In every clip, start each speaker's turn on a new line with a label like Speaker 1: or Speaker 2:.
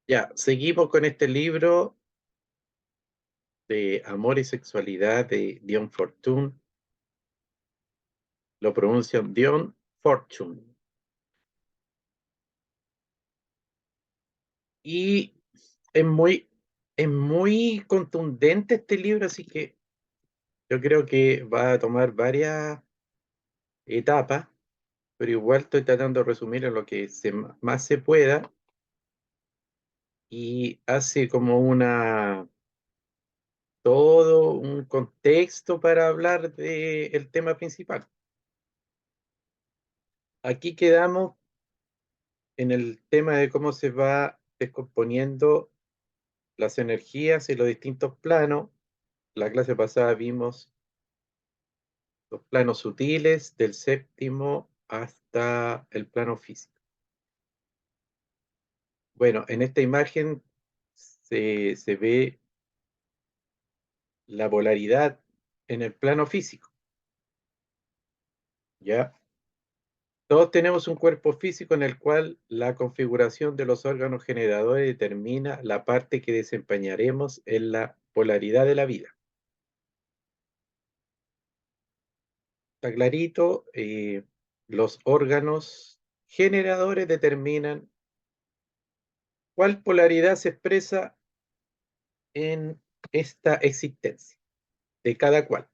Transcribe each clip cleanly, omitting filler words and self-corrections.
Speaker 1: Ya, seguimos con este libro de Amor y Sexualidad de Dion Fortune. Lo pronuncian Dion Fortune. Y es muy, es muy contundente este libro, así que yo creo que va a tomar varias etapas, pero igual estoy tratando de resumir en lo que más se pueda y hace como todo un contexto para hablar del tema principal. Aquí quedamos en el tema de cómo se va descomponiendo las energías y los distintos planos. La clase pasada vimos los planos sutiles del séptimo hasta el plano físico. Bueno, en esta imagen se ve la polaridad en el plano físico. ¿Ya? Todos tenemos un cuerpo físico en el cual la configuración de los órganos generadores determina la parte que desempeñaremos en la polaridad de la vida. Está clarito, los órganos generadores determinan cuál polaridad se expresa en esta existencia de cada cual,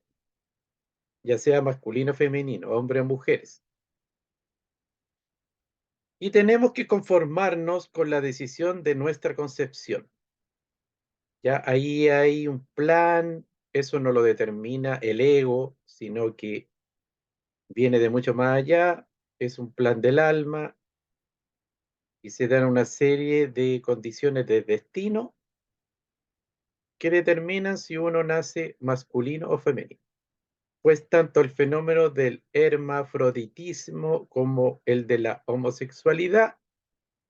Speaker 1: ya sea masculino o femenino, hombre o mujeres. Y tenemos que conformarnos con la decisión de nuestra concepción. Ya ahí hay un plan, eso no lo determina el ego, sino que viene de mucho más allá, es un plan del alma y se dan una serie de condiciones de destino que determinan si uno nace masculino o femenino. Pues tanto el fenómeno del hermafroditismo como el de la homosexualidad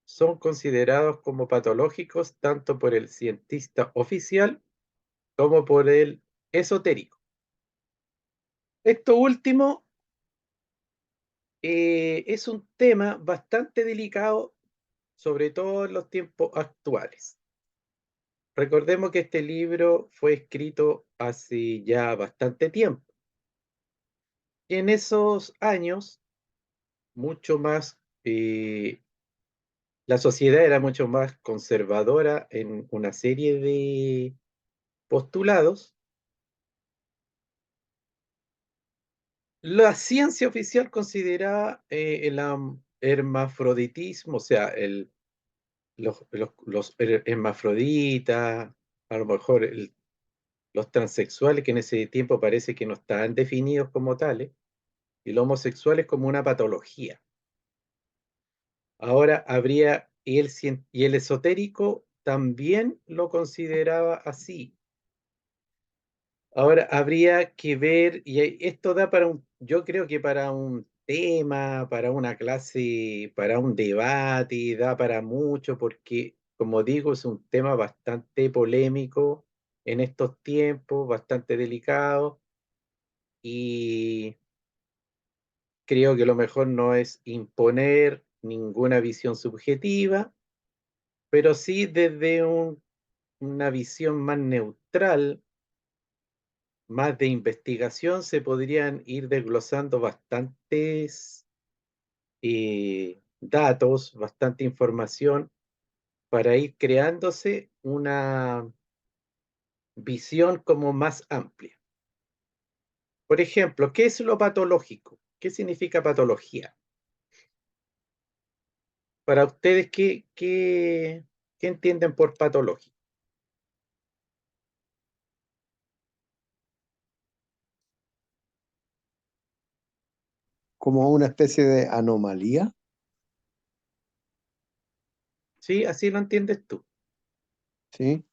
Speaker 1: son considerados como patológicos tanto por el cientista oficial como por el esotérico. Esto último es un tema bastante delicado, sobre todo en los tiempos actuales. Recordemos que este libro fue escrito hace ya bastante tiempo. Y en esos años, mucho más, la sociedad era mucho más conservadora en una serie de postulados. La ciencia oficial consideraba el hermafroditismo, o sea, los hermafroditas, a lo mejor los transexuales, que en ese tiempo parece que no estaban definidos como tales, y los homosexuales como una patología. Ahora habría, y el esotérico también lo consideraba así. Ahora habría que ver, y esto da para yo creo que para un tema, para una clase, para un debate, da para mucho, porque como digo, es un tema bastante polémico en estos tiempos, bastante delicado, y creo que lo mejor no es imponer ninguna visión subjetiva, pero sí desde una visión más neutral, más de investigación, se podrían ir desglosando bastantes datos, bastante información para ir creándose una visión como más amplia. Por ejemplo, ¿qué es lo patológico? ¿Qué significa patología? Para ustedes, ¿qué entienden por patológico?
Speaker 2: Como una especie de anomalía,
Speaker 1: ¿Sí? ¿Así lo entiendes tú?
Speaker 2: ¿sí?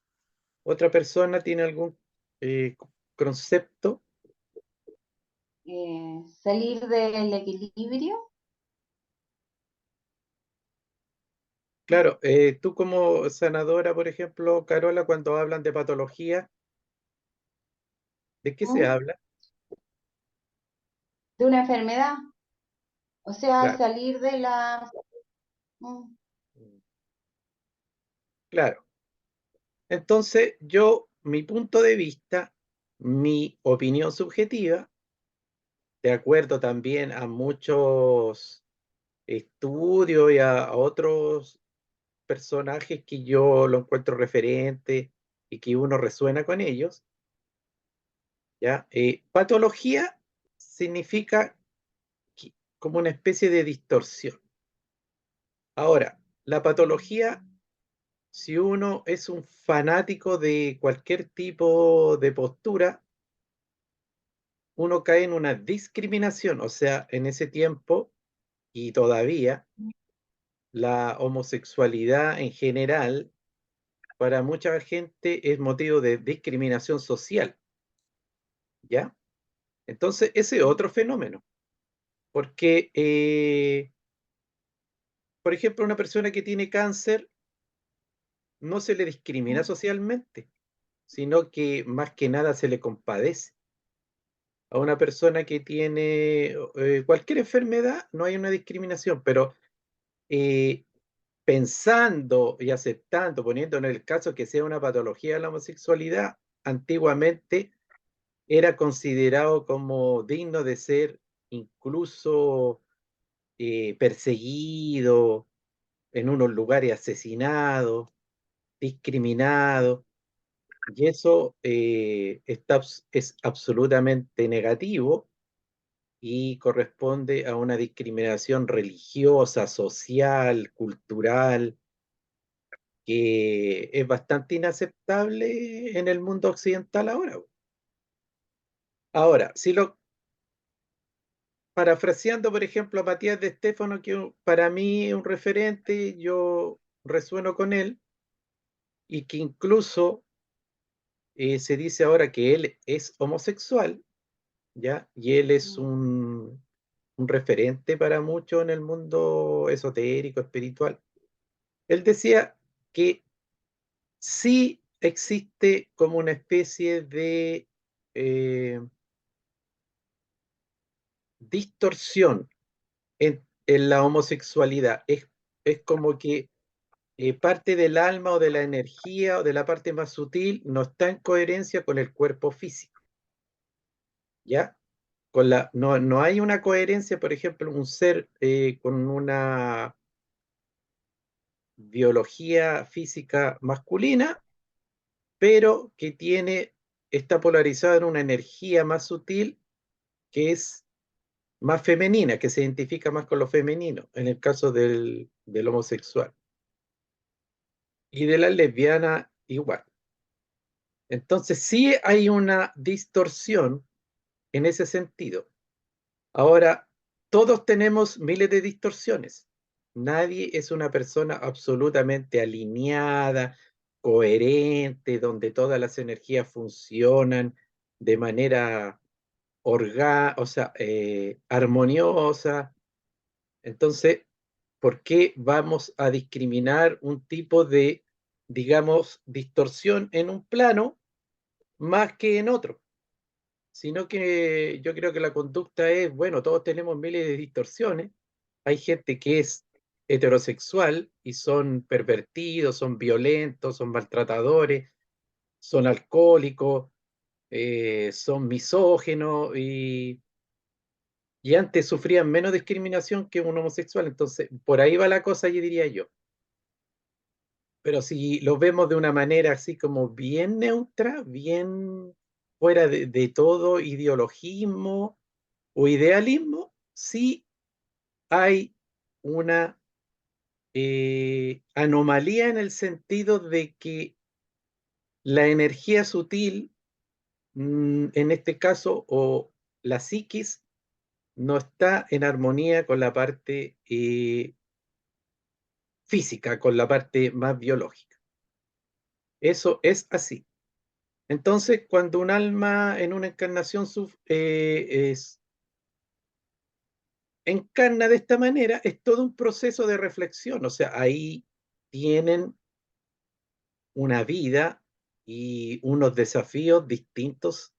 Speaker 1: ¿Otra persona tiene algún concepto?
Speaker 3: Salir del equilibrio.
Speaker 1: Claro, tú como sanadora, por ejemplo, Carola, cuando hablan de patología, ¿de qué se
Speaker 3: ¿Mm?
Speaker 1: habla?
Speaker 3: De una enfermedad, o sea,
Speaker 1: Claro,
Speaker 3: salir de la... ¿Mm?
Speaker 1: claro. Entonces, mi punto de vista, mi opinión subjetiva, de acuerdo también a muchos estudios y a otros personajes que yo lo encuentro referente y que uno resuena con ellos, ¿ya? Patología significa como una especie de distorsión. Ahora, la patología, si uno es un fanático de cualquier tipo de postura, uno cae en una discriminación, o sea, en ese tiempo y todavía la homosexualidad en general para mucha gente es motivo de discriminación social, ¿ya? Entonces, ese es otro fenómeno, porque, por ejemplo, una persona que tiene cáncer no se le discrimina socialmente, sino que más que nada se le compadece. A una persona que tiene cualquier enfermedad no hay una discriminación, pero eh, pensando y aceptando, poniendo en el caso que sea una patología de la homosexualidad, antiguamente era considerado como digno de ser incluso perseguido, en unos lugares asesinado, discriminado, y eso es absolutamente negativo y corresponde a una discriminación religiosa, social, cultural, que es bastante inaceptable en el mundo occidental ahora. Ahora, si lo parafraseando, por ejemplo, a Matías de Estéfano, que para mí es un referente, yo resueno con él, y que incluso se dice ahora que él es homosexual, ¿ya? Y él es un referente para muchos en el mundo esotérico, espiritual. Él decía que sí existe como una especie de eh, distorsión en la homosexualidad. Es como que parte del alma o de la energía o de la parte más sutil no está en coherencia con el cuerpo físico, ¿ya? No hay una coherencia, por ejemplo, un ser con una biología física masculina, pero que está polarizado en una energía más sutil que es más femenina, que se identifica más con lo femenino, en el caso del homosexual. Y de la lesbiana igual. Entonces sí hay una distorsión en ese sentido. Ahora, todos tenemos miles de distorsiones. Nadie es una persona absolutamente alineada, coherente, donde todas las energías funcionan de manera o sea, armoniosa. Entonces, ¿por qué vamos a discriminar un tipo de, digamos, distorsión en un plano más que en otro? Sino que yo creo que la conducta es, bueno, todos tenemos miles de distorsiones. Hay gente que es heterosexual y son pervertidos, son violentos, son maltratadores, son alcohólicos, son misógenos y antes sufrían menos discriminación que un homosexual. Entonces, por ahí va la cosa, yo diría yo. Pero si lo vemos de una manera así como bien neutra, bien fuera de todo ideologismo o idealismo, sí hay una anomalía en el sentido de que la energía sutil, en este caso, o la psiquis, no está en armonía con la parte física, con la parte más biológica. Eso es así. Entonces, cuando un alma en una encarnación encarna de esta manera, es todo un proceso de reflexión. O sea, ahí tienen una vida y unos desafíos distintos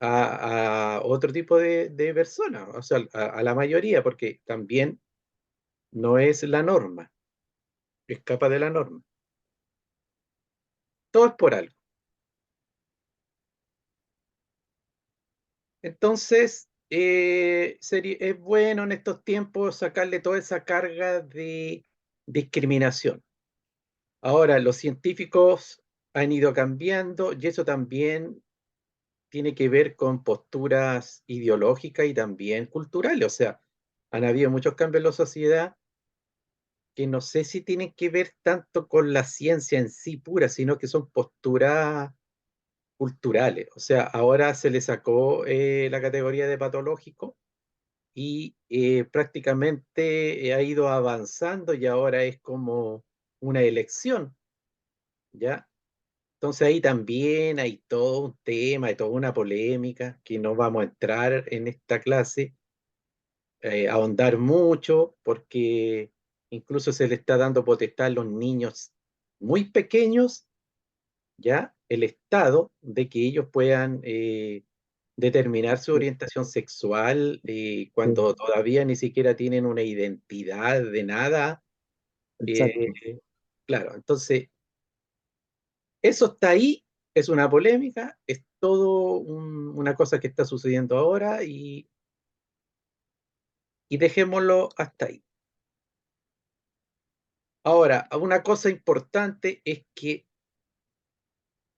Speaker 1: a otro tipo de personas, o sea, a la mayoría, porque también no es la norma, escapa de la norma. Todo es por algo. Entonces, es bueno en estos tiempos sacarle toda esa carga de discriminación. Ahora, los científicos han ido cambiando y eso también tiene que ver con posturas ideológicas y también culturales. O sea, han habido muchos cambios en la sociedad que no sé si tienen que ver tanto con la ciencia en sí pura, sino que son posturas culturales. O sea, ahora se le sacó la categoría de patológico y prácticamente ha ido avanzando y ahora es como una elección, ¿ya? Entonces ahí también hay todo un tema, hay toda una polémica que no vamos a entrar en esta clase, ahondar mucho, porque incluso se le está dando potestad a los niños muy pequeños, ¿ya? El Estado de que ellos puedan determinar su
Speaker 2: Sí,
Speaker 1: orientación sexual
Speaker 2: sí,
Speaker 1: cuando todavía ni siquiera tienen una identidad de nada.
Speaker 2: exacto.
Speaker 1: eh, claro, entonces eso está ahí, es una polémica, es todo una cosa que está sucediendo ahora y dejémoslo hasta ahí. Ahora, una cosa importante es que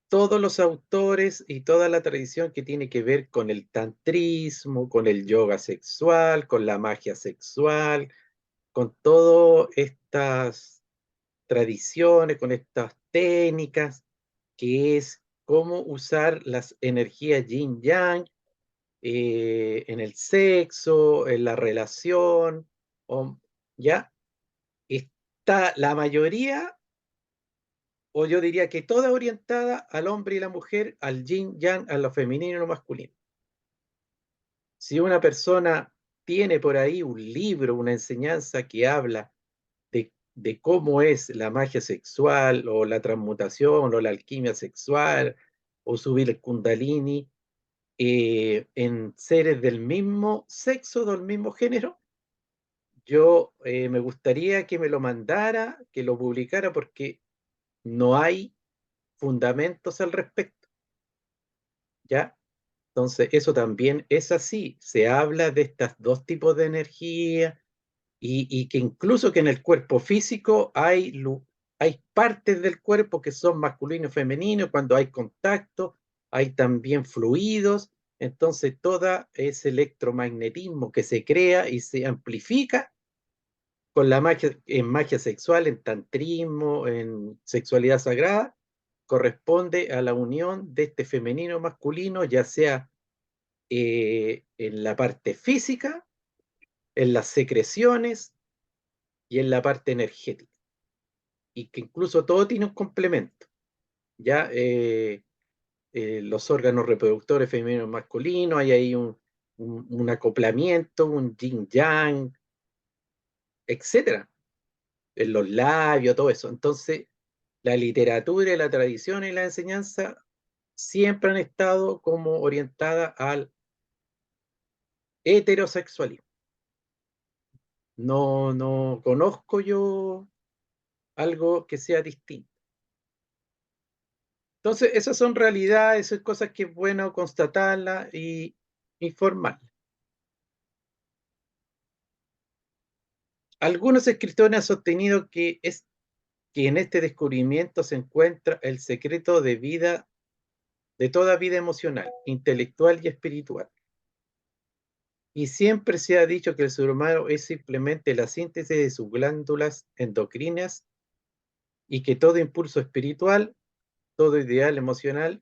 Speaker 1: todos los autores y toda la tradición que tiene que ver con el tantrismo, con el yoga sexual, con la magia sexual, con todas estas tradiciones, con estas técnicas, que es cómo usar las energías yin-yang en el sexo, en la relación, o, ya está la mayoría, o yo diría que toda orientada al hombre y la mujer, al yin-yang, a lo femenino y lo masculino. Si una persona tiene por ahí un libro, una enseñanza que habla de cómo es la magia sexual o la transmutación o la alquimia sexual o subir el kundalini en seres del mismo sexo, del mismo género, yo me gustaría que me lo mandara, que lo publicara, porque no hay fundamentos al respecto, ¿ya? Entonces, eso también es así. Se habla de estos dos tipos de energía y que incluso que en el cuerpo físico hay partes del cuerpo que son masculino y femenino, cuando hay contacto, hay también fluidos, entonces todo ese electromagnetismo que se crea y se amplifica con la magia, en magia sexual, en tantrismo, en sexualidad sagrada, corresponde a la unión de este femenino masculino, ya sea en la parte física, en las secreciones y en la parte energética. Y que incluso todo tiene un complemento. Ya los órganos reproductores femeninos y masculinos, hay ahí un acoplamiento, un yin yang, etcétera, en los labios, todo eso. Entonces, la literatura y la tradición y la enseñanza siempre han estado como orientadas al heterosexualismo. No, no conozco yo algo que sea distinto. Entonces, esas son realidades, son cosas que es bueno constatarlas y informarlas. Algunos escritores han sostenido que en este descubrimiento se encuentra el secreto de toda vida emocional, intelectual y espiritual. Y siempre se ha dicho que el ser humano es simplemente la síntesis de sus glándulas endocrinas y que todo impulso espiritual, todo ideal emocional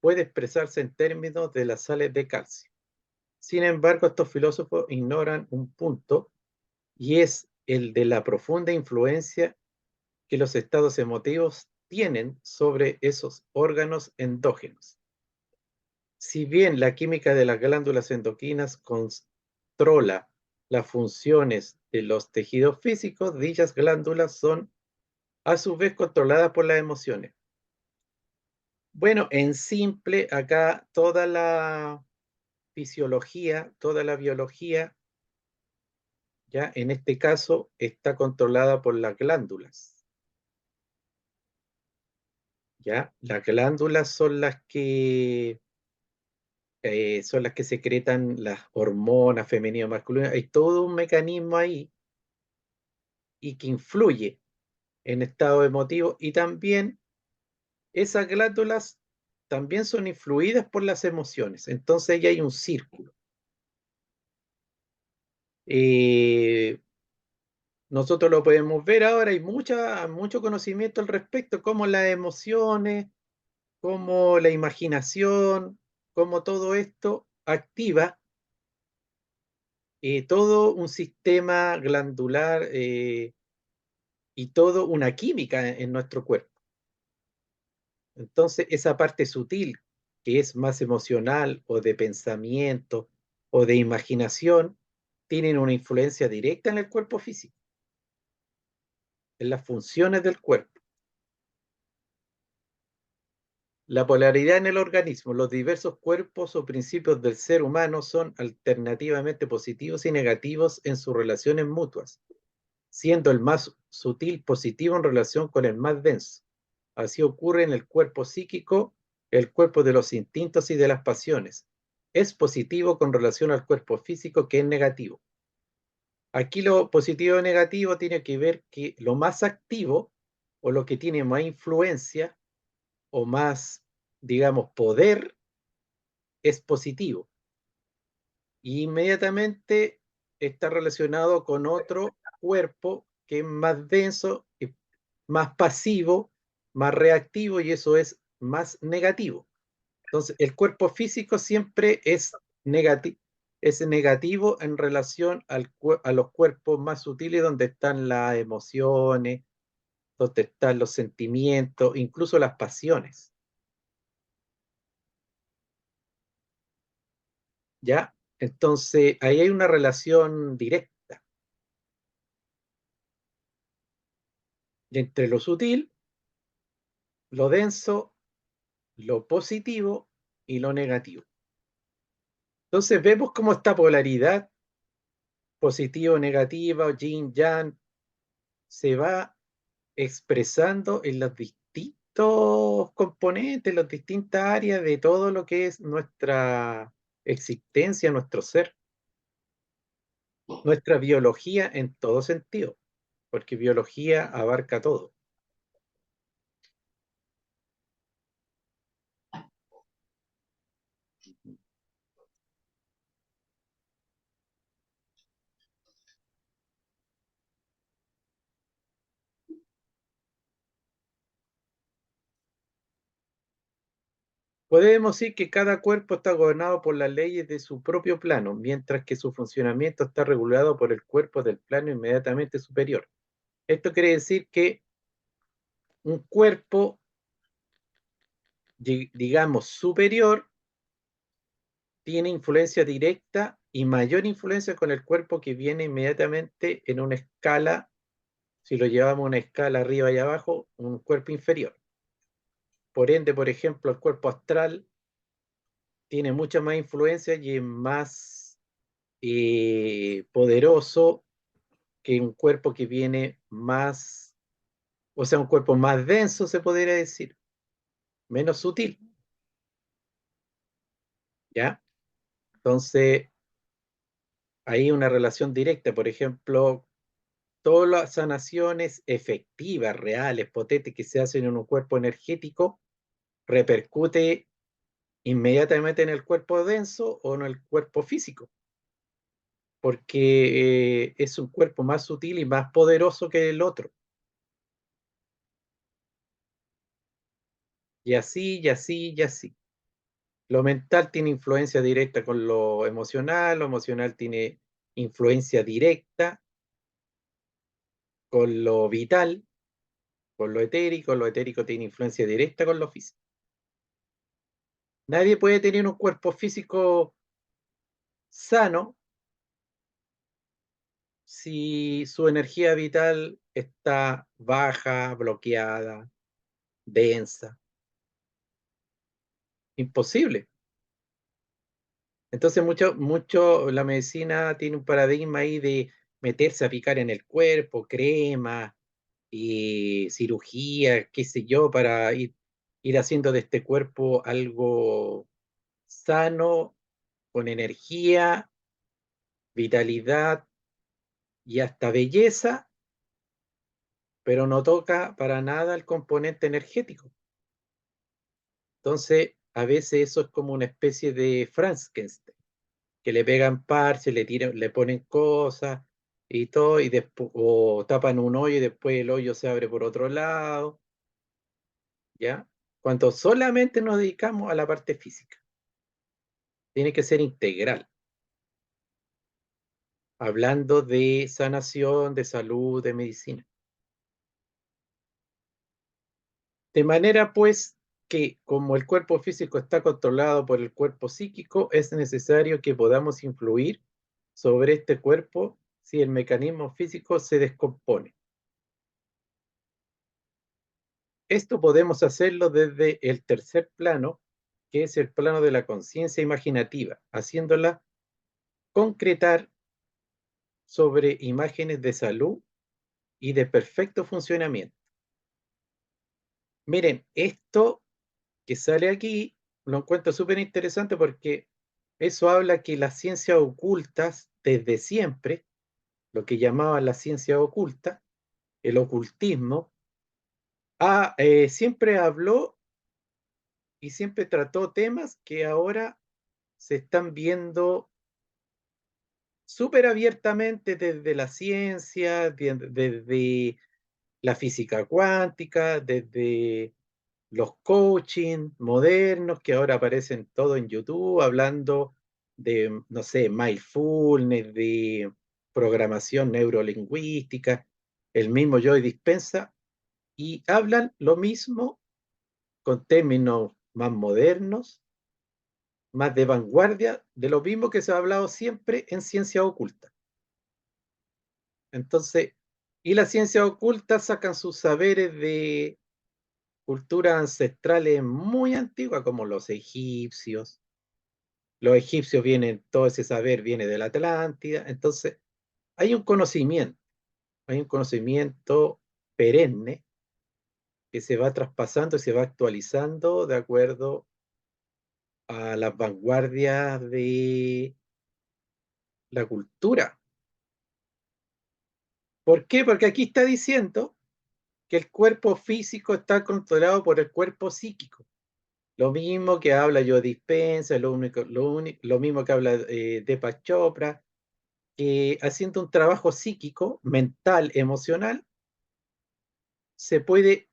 Speaker 1: puede expresarse en términos de las sales de calcio. Sin embargo, estos filósofos ignoran un punto y es el de la profunda influencia que los estados emotivos tienen sobre esos órganos endógenos. Si bien la química de las glándulas endocrinas controla las funciones de los tejidos físicos, dichas glándulas son a su vez controladas por las emociones. Bueno, en simple, acá toda la fisiología, toda la biología, ya en este caso está controlada por las glándulas. ¿ya? Las glándulas son las que secretan las hormonas femeninas y masculinas. Hay todo un mecanismo ahí y que influye en estado emotivo, y también esas glándulas también son influidas por las emociones. Entonces ya hay un círculo. Nosotros lo podemos ver ahora, hay mucho conocimiento al respecto, como las emociones, como la imaginación, como todo esto activa todo un sistema glandular y toda una química en nuestro cuerpo. Entonces, esa parte sutil, que es más emocional o de pensamiento o de imaginación, tienen una influencia directa en el cuerpo físico, en las funciones del cuerpo. La polaridad en el organismo. Los diversos cuerpos o principios del ser humano son alternativamente positivos y negativos en sus relaciones mutuas, siendo el más sutil positivo en relación con el más denso. Así ocurre en el cuerpo psíquico, el cuerpo de los instintos y de las pasiones. Es positivo con relación al cuerpo físico, que es negativo. Aquí lo positivo y negativo tiene que ver que lo más activo o lo que tiene más influencia o más, digamos, poder es positivo. Y inmediatamente está relacionado con otro cuerpo que es más denso, más pasivo, más reactivo, y eso es más negativo. Entonces, el cuerpo físico siempre es negativo en relación a los cuerpos más sutiles, donde están las emociones, donde están los sentimientos, incluso las pasiones. ¿Ya? Entonces, ahí hay una relación directa entre lo sutil, lo denso, lo positivo y lo negativo. Entonces, vemos cómo esta polaridad positivo-negativa o yin-yang se va expresando en los distintos componentes, en las distintas áreas de todo lo que es nuestra existencia, nuestro ser, nuestra biología en todo sentido, porque biología abarca todo. Podemos decir que cada cuerpo está gobernado por las leyes de su propio plano, mientras que su funcionamiento está regulado por el cuerpo del plano inmediatamente superior. Esto quiere decir que un cuerpo, digamos, superior, tiene influencia directa y mayor influencia con el cuerpo que viene inmediatamente en una escala, si lo llevamos a una escala arriba y abajo, un cuerpo inferior. Por ende, por ejemplo, el cuerpo astral tiene mucha más influencia y es más poderoso que un cuerpo que viene más, o sea, un cuerpo más denso, se podría decir, menos sutil, ¿ya? Entonces, hay una relación directa. Por ejemplo, todas las sanaciones efectivas, reales, potentes que se hacen en un cuerpo energético, repercute inmediatamente en el cuerpo denso o en el cuerpo físico, porque es un cuerpo más sutil y más poderoso que el otro. Y así, y así, y así. Lo mental tiene influencia directa con lo emocional tiene influencia directa con lo vital, con lo etérico tiene influencia directa con lo físico. Nadie puede tener un cuerpo físico sano si su energía vital está baja, bloqueada, densa. Imposible. Entonces, la medicina tiene un paradigma ahí de meterse a picar en el cuerpo, crema y cirugía, qué sé yo, para ir. ir haciendo de este cuerpo algo sano, con energía, vitalidad y hasta belleza, pero no toca para nada el componente energético. Entonces, a veces eso es como una especie de Frankenstein, que le pegan parches, le ponen cosas y todo, y después, o tapan un hoyo y después el hoyo se abre por otro lado, ¿ya? Cuando solamente nos dedicamos a la parte física, tiene que ser integral, hablando de sanación, de salud, de medicina. De manera, pues, que como el cuerpo físico está controlado por el cuerpo psíquico, es necesario que podamos influir sobre este cuerpo si el mecanismo físico se descompone. Esto podemos hacerlo desde el tercer plano, que es el plano de la conciencia imaginativa, haciéndola concretar sobre imágenes de salud y de perfecto funcionamiento. Miren, esto que sale aquí lo encuentro súper interesante porque eso habla que las ciencias ocultas, desde siempre, lo que llamaban la ciencia oculta, el ocultismo, siempre habló y siempre trató temas que ahora se están viendo súper abiertamente desde la ciencia, desde la física cuántica, desde los coaching modernos que ahora aparecen todo en YouTube, hablando de, no sé, mindfulness, de programación neurolingüística, el mismo Joe Dispenza, y hablan lo mismo con términos más modernos, más de vanguardia, de lo mismo que se ha hablado siempre en ciencia oculta. Entonces, y las ciencias ocultas sacan sus saberes de culturas ancestrales muy antiguas, como los egipcios. Los egipcios vienen, todo ese saber viene de la Atlántida. Entonces, hay un conocimiento perenne que se va traspasando y se va actualizando de acuerdo a las vanguardias de la cultura. ¿Por qué? Porque aquí está diciendo que el cuerpo físico está controlado por el cuerpo psíquico. Lo mismo que habla Joe Dispenza, lo mismo que habla Deepak Chopra, que haciendo un trabajo psíquico, mental, emocional, se puede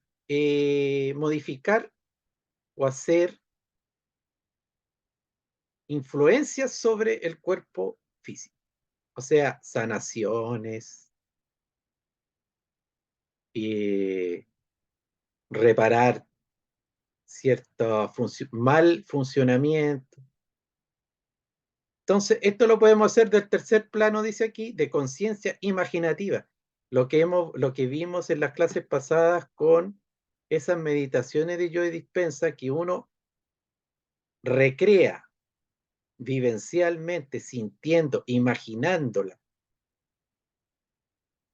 Speaker 1: modificar o hacer influencias sobre el cuerpo físico. O sea, sanaciones, eh, reparar cierto mal funcionamiento. Entonces, esto lo podemos hacer del tercer plano, dice aquí, de conciencia imaginativa. Lo que vimos en las clases pasadas con esas meditaciones de Joe Dispenza, que uno recrea vivencialmente, sintiendo, imaginándola.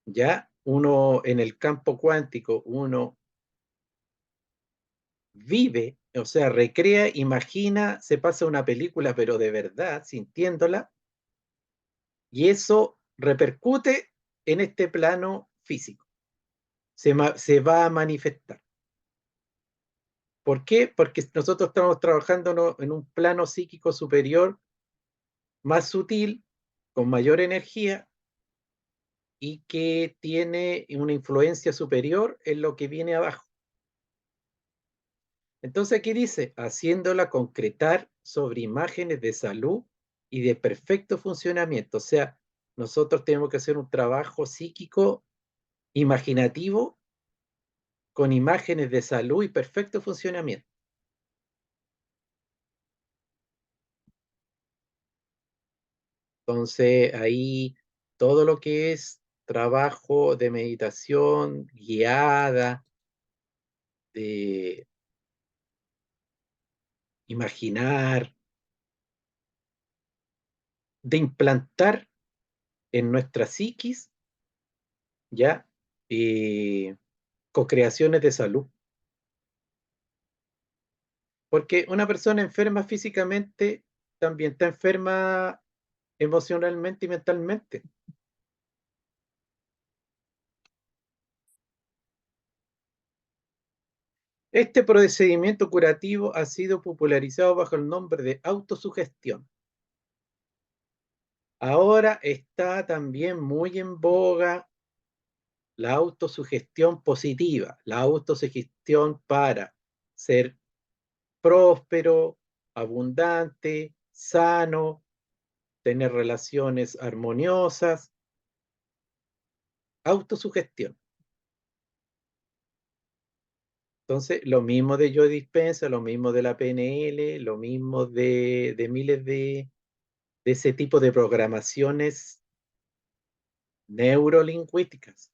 Speaker 1: Ya uno en el campo cuántico, uno vive, o sea, recrea, imagina, se pasa una película, pero de verdad, sintiéndola, y eso repercute en este plano físico, se va a manifestar. ¿Por qué? Porque nosotros estamos trabajando en un plano psíquico superior, más sutil, con mayor energía y que tiene una influencia superior en lo que viene abajo. Entonces aquí dice, haciéndola concretar sobre imágenes de salud y de perfecto funcionamiento. O sea, nosotros tenemos que hacer un trabajo psíquico imaginativo con imágenes de salud y perfecto funcionamiento. Entonces ahí todo lo que es trabajo de meditación guiada, de imaginar, de implantar en nuestra psiquis, ya, co-creaciones de salud. Porque una persona enferma físicamente también está enferma emocionalmente y mentalmente. Este procedimiento curativo ha sido popularizado bajo el nombre de autosugestión. Ahora está también muy en boga la autosugestión positiva, la autosugestión para ser próspero, abundante, sano, tener relaciones armoniosas. Autosugestión. Entonces, lo mismo de Joe Dispenza, lo mismo de la PNL, lo mismo de miles de ese tipo de programaciones neurolingüísticas,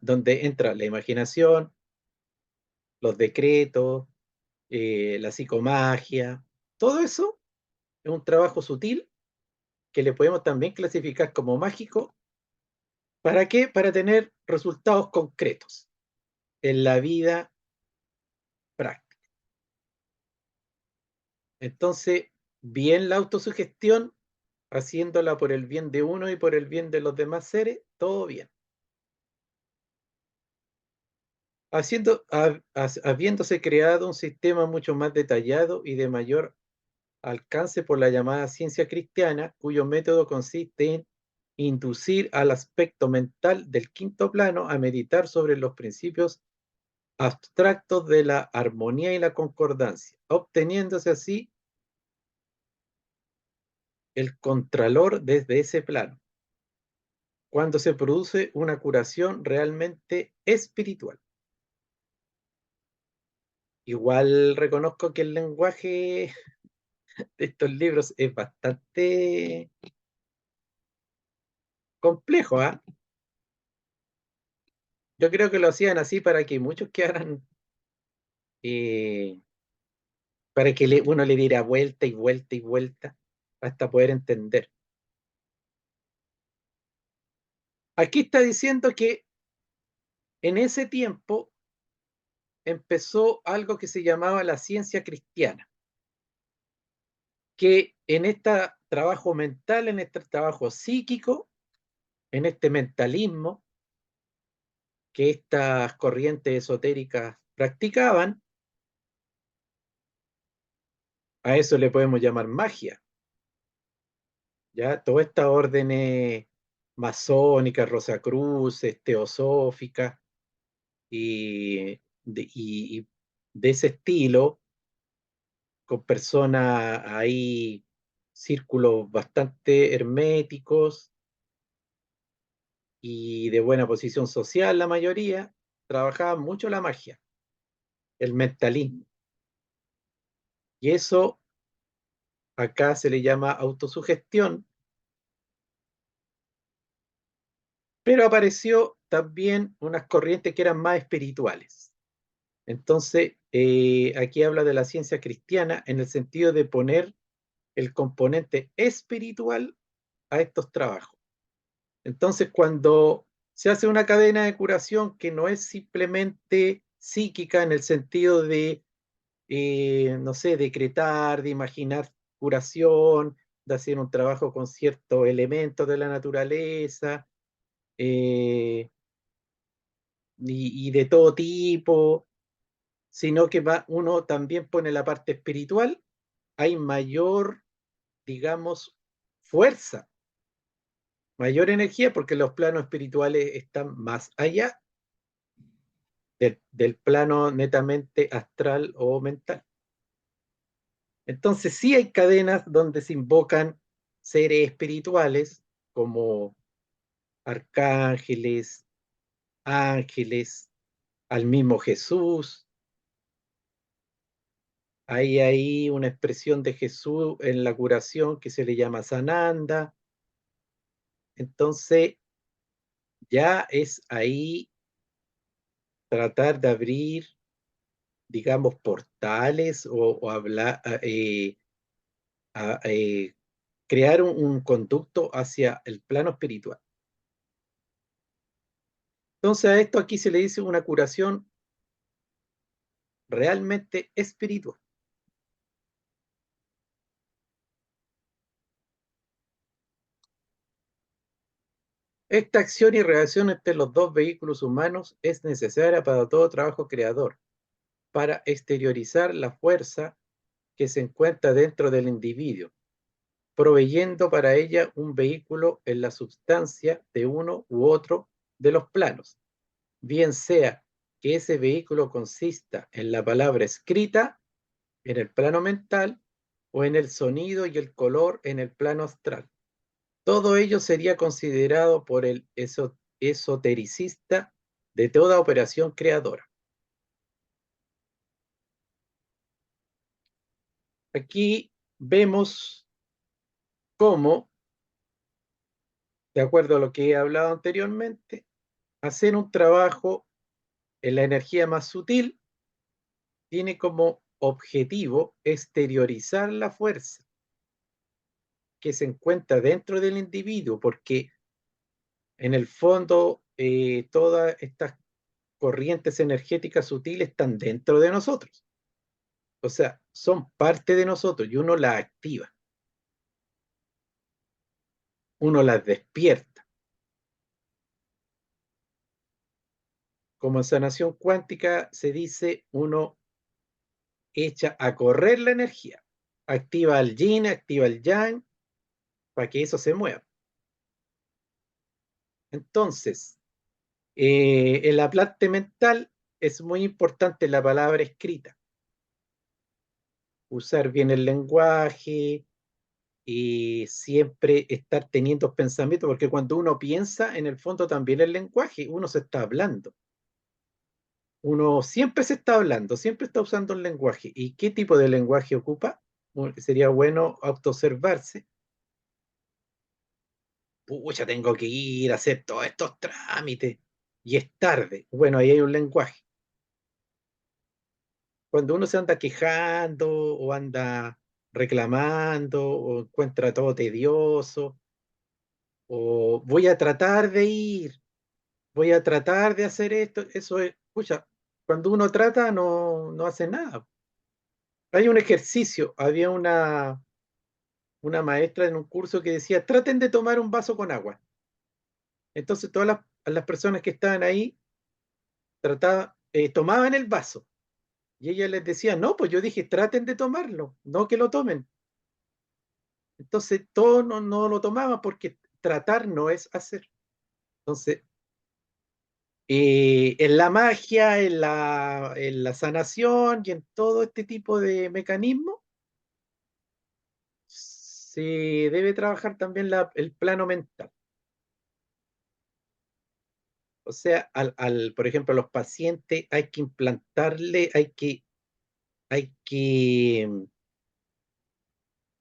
Speaker 1: donde entra la imaginación, los decretos, la psicomagia, todo eso es un trabajo sutil que le podemos también clasificar como mágico. ¿Para qué? Para tener resultados concretos en la vida práctica. Entonces, bien la autosugestión, haciéndola por el bien de uno y por el bien de los demás seres, todo bien. Habiéndose creado un sistema mucho más detallado y de mayor alcance por la llamada ciencia cristiana, cuyo método consiste en inducir al aspecto mental del quinto plano a meditar sobre los principios abstractos de la armonía y la concordancia, obteniéndose así el contralor desde ese plano, cuando se produce una curación realmente espiritual. Igual reconozco que el lenguaje de estos libros es bastante complejo, ¿eh? Yo creo que lo hacían así para que muchos quedaran, eh, para que uno le diera vuelta y vuelta y vuelta hasta poder entender. Aquí está diciendo que en ese tiempo empezó algo que se llamaba la ciencia cristiana, que en este trabajo mental, en este trabajo psíquico, en este mentalismo que estas corrientes esotéricas practicaban, a eso le podemos llamar magia. Ya todas estas órdenes masónicas, rosacruces, teosóficas y de ese estilo, con personas ahí, círculos bastante herméticos y de buena posición social, la mayoría, trabajaban mucho la magia, el mentalismo. Y eso acá se le llama autosugestión, pero apareció también unas corrientes que eran más espirituales. Entonces, aquí habla de la ciencia cristiana en el sentido de poner el componente espiritual a estos trabajos. Entonces, cuando se hace una cadena de curación que no es simplemente psíquica en el sentido de, no sé, decretar, de imaginar curación, de hacer un trabajo con ciertos elementos de la naturaleza, eh, y de todo tipo, sino que uno también pone la parte espiritual, hay mayor, digamos, fuerza, mayor energía, porque los planos espirituales están más allá del plano netamente astral o mental. Entonces sí hay cadenas donde se invocan seres espirituales como arcángeles, ángeles, al mismo Jesús. Hay ahí una expresión de Jesús en la curación que se le llama Sananda. Entonces ya es ahí tratar de abrir, digamos, portales o hablar, crear un conducto hacia el plano espiritual. Entonces a esto aquí se le dice una curación realmente espiritual. Esta acción y reacción entre los dos vehículos humanos es necesaria para todo trabajo creador, para exteriorizar la fuerza que se encuentra dentro del individuo, proveyendo para ella un vehículo en la substancia de uno u otro de los planos, bien sea que ese vehículo consista en la palabra escrita en el plano mental o en el sonido y el color en el plano astral. Todo ello sería considerado por el esotericista de toda operación creadora. Aquí vemos cómo, de acuerdo a lo que he hablado anteriormente, hacer un trabajo en la energía más sutil tiene como objetivo exteriorizar la fuerza que se encuentra dentro del individuo, porque en el fondo todas estas corrientes energéticas sutiles están dentro de nosotros. O sea, son parte de nosotros y uno las activa, uno las despierta. Como en sanación cuántica se dice, uno echa a correr la energía, activa el yin, activa el yang, para que eso se mueva. Entonces, en la parte mental es muy importante la palabra escrita, usar bien el lenguaje y siempre estar teniendo pensamientos, porque cuando uno piensa, en el fondo también el lenguaje, uno se está hablando. Uno siempre se está hablando, siempre está usando el lenguaje. ¿Y qué tipo de lenguaje ocupa? Sería bueno autoobservarse. Pucha, tengo que ir a hacer todos estos trámites y es tarde. Bueno, ahí hay un lenguaje. Cuando uno se anda quejando o anda reclamando o encuentra todo tedioso o voy a tratar de ir, voy a tratar de hacer esto, eso es, pucha, cuando uno trata no hace nada. Hay un ejercicio, había una maestra en un curso que decía, traten de tomar un vaso con agua. Entonces todas las personas que estaban ahí tomaban el vaso. Y ella les decía, no, pues yo dije, traten de tomarlo, no que lo tomen. Entonces todos no lo tomaban porque tratar no es hacer. Entonces, en la magia, en la sanación y en todo este tipo de mecanismos, se debe trabajar también el plano mental. O sea, por ejemplo, a los pacientes hay que implantarle, hay que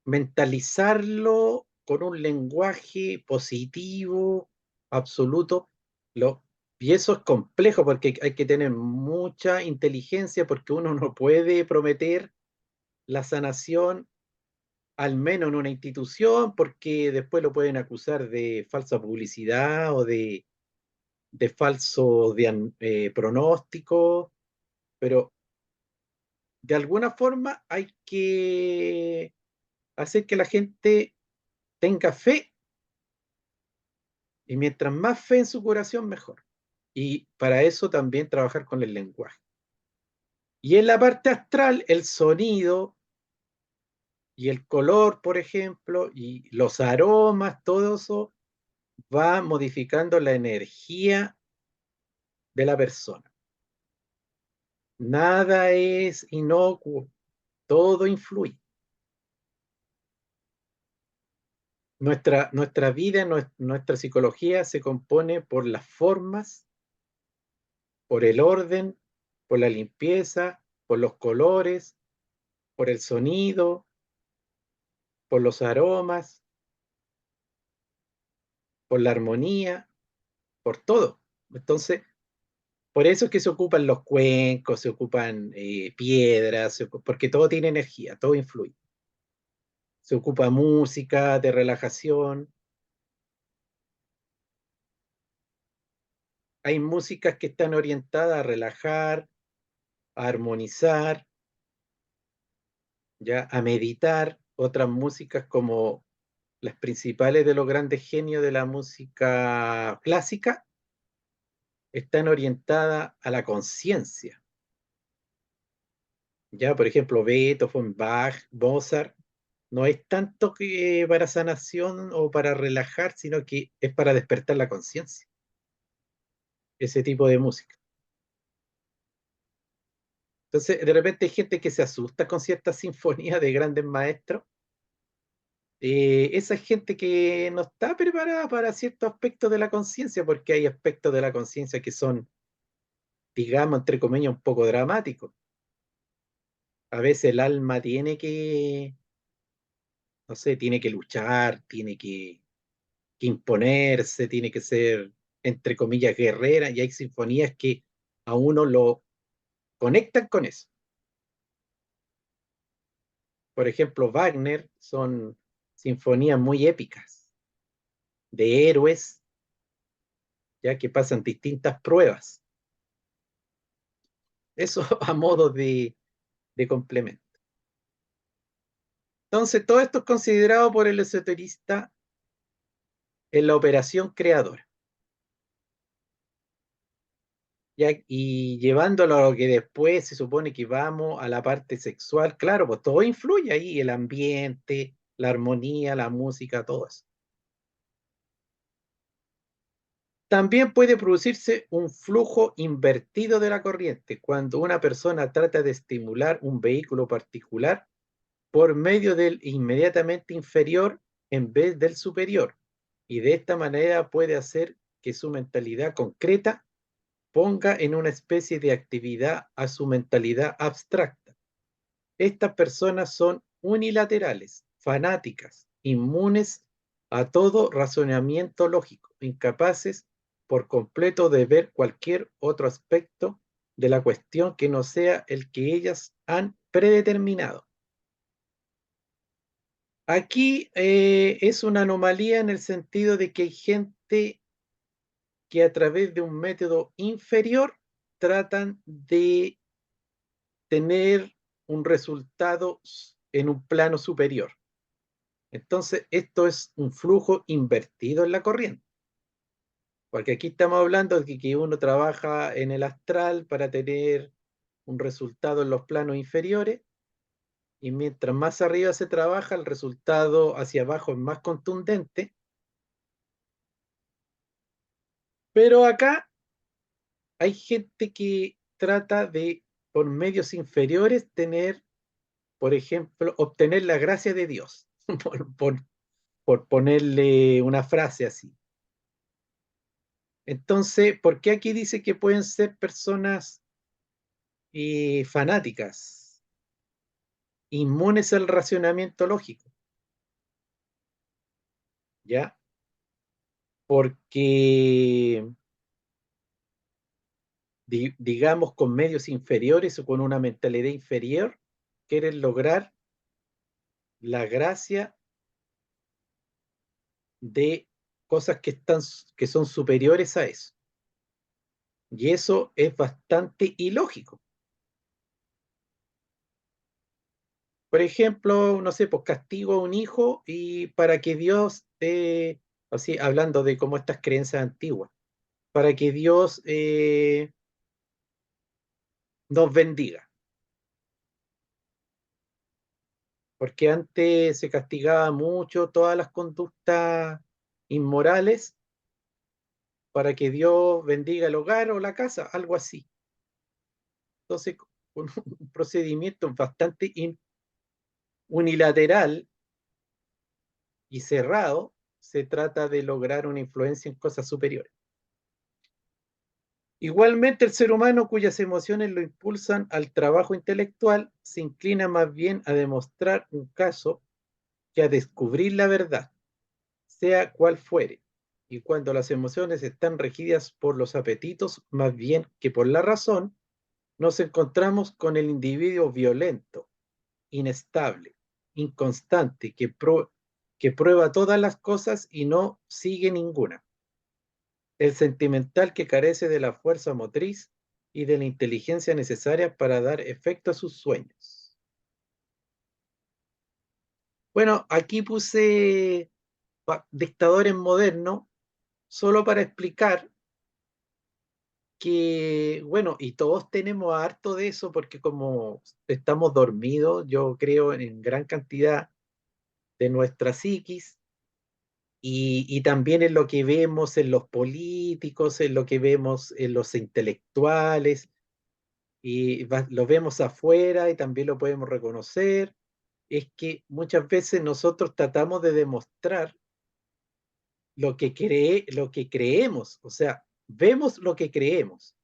Speaker 1: mentalizarlo con un lenguaje positivo, absoluto. Lo, y eso es complejo porque hay que tener mucha inteligencia porque uno no puede prometer la sanación, al menos en una institución, porque después lo pueden acusar de falsa publicidad o de falso pronóstico, pero de alguna forma hay que hacer que la gente tenga fe y mientras más fe en su curación, mejor. Y para eso también trabajar con el lenguaje. Y en la parte astral, el sonido y el color, por ejemplo, y los aromas, todo eso va modificando la energía de la persona. Nada es inocuo, todo influye. Nuestra vida, nuestra psicología se compone por las formas, por el orden, por la limpieza, por los colores, por el sonido, por los aromas, por la armonía, por todo. Entonces, por eso es que se ocupan los cuencos, se ocupan piedras, porque todo tiene energía, todo influye. Se ocupa música de relajación. Hay músicas que están orientadas a relajar, a armonizar, ya a meditar. Otras músicas como las principales de los grandes genios de la música clásica están orientadas a la conciencia. Ya, por ejemplo, Beethoven, Bach, Mozart, no es tanto que para sanación o para relajar, sino que es para despertar la conciencia, ese tipo de música. Entonces, de repente hay gente que se asusta con ciertas sinfonías de grandes maestros. Esa gente que no está preparada para ciertos aspectos de la conciencia, porque hay aspectos de la conciencia que son, digamos, entre comillas, un poco dramáticos. A veces el alma tiene que, no sé, tiene que luchar, tiene que imponerse, tiene que ser, entre comillas, guerrera, y hay sinfonías que a uno lo conectan con eso. Por ejemplo, Wagner son sinfonías muy épicas, de héroes, ya que pasan distintas pruebas. Eso a modo de complemento. Entonces, todo esto es considerado por el esoterista en la operación creadora. Ya, y llevándolo a lo que después se supone que vamos a la parte sexual, claro, pues todo influye ahí, el ambiente, la armonía, la música, todo eso. También puede producirse un flujo invertido de la corriente cuando una persona trata de estimular un vehículo particular por medio del inmediatamente inferior en vez del superior, y de esta manera puede hacer que su mentalidad concreta ponga en una especie de actividad a su mentalidad abstracta. Estas personas son unilaterales, fanáticas, inmunes a todo razonamiento lógico, incapaces por completo de ver cualquier otro aspecto de la cuestión que no sea el que ellas han predeterminado. Aquí es una anomalía en el sentido de que hay gente que a través de un método inferior tratan de tener un resultado en un plano superior. Entonces, esto es un flujo invertido en la corriente. Porque aquí estamos hablando de que uno trabaja en el astral para tener un resultado en los planos inferiores, y mientras más arriba se trabaja, el resultado hacia abajo es más contundente. Pero acá hay gente que trata de, por medios inferiores, tener, por ejemplo, obtener la gracia de Dios, por ponerle una frase así. Entonces, ¿por qué aquí dice que pueden ser personas fanáticas, inmunes al racionamiento lógico? ¿Ya? Porque, digamos, con medios inferiores o con una mentalidad inferior, quieren lograr la gracia de cosas que son superiores a eso. Y eso es bastante ilógico. Por ejemplo, no sé, pues castigo a un hijo y para que Dios, así hablando de como estas creencias antiguas, para que Dios nos bendiga. Porque antes se castigaba mucho todas las conductas inmorales para que Dios bendiga el hogar o la casa, algo así. Entonces, con un procedimiento bastante unilateral y cerrado, se trata de lograr una influencia en cosas superiores. Igualmente, el ser humano cuyas emociones lo impulsan al trabajo intelectual se inclina más bien a demostrar un caso que a descubrir la verdad, sea cual fuere. Y cuando las emociones están regidas por los apetitos más bien que por la razón, nos encontramos con el individuo violento, inestable, inconstante, que prueba todas las cosas y no sigue ninguna. El sentimental que carece de la fuerza motriz y de la inteligencia necesaria para dar efecto a sus sueños. Bueno, aquí puse dictadores modernos solo para explicar que, bueno, y todos tenemos harto de eso porque como estamos dormidos, yo creo en gran cantidad de nuestra psiquis y también en lo que vemos en los políticos, en lo que vemos en los intelectuales, y lo vemos afuera y también lo podemos reconocer, es que muchas veces nosotros tratamos de demostrar lo que creemos, o sea, vemos lo que creemos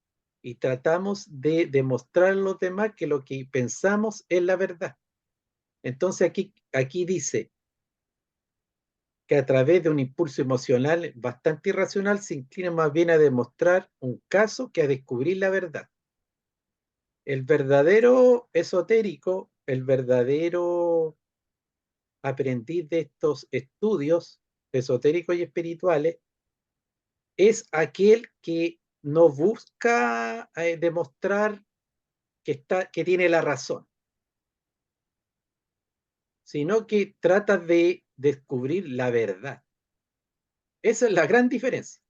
Speaker 1: y tratamos de demostrar a los demás que lo que pensamos es la verdad. Entonces aquí dice que a través de un impulso emocional bastante irracional se inclina más bien a demostrar un caso que a descubrir la verdad. El verdadero esotérico, el verdadero aprendiz de estos estudios esotéricos y espirituales, es aquel que no busca demostrar que tiene la razón, sino que trata de descubrir la verdad. Esa es la gran diferencia.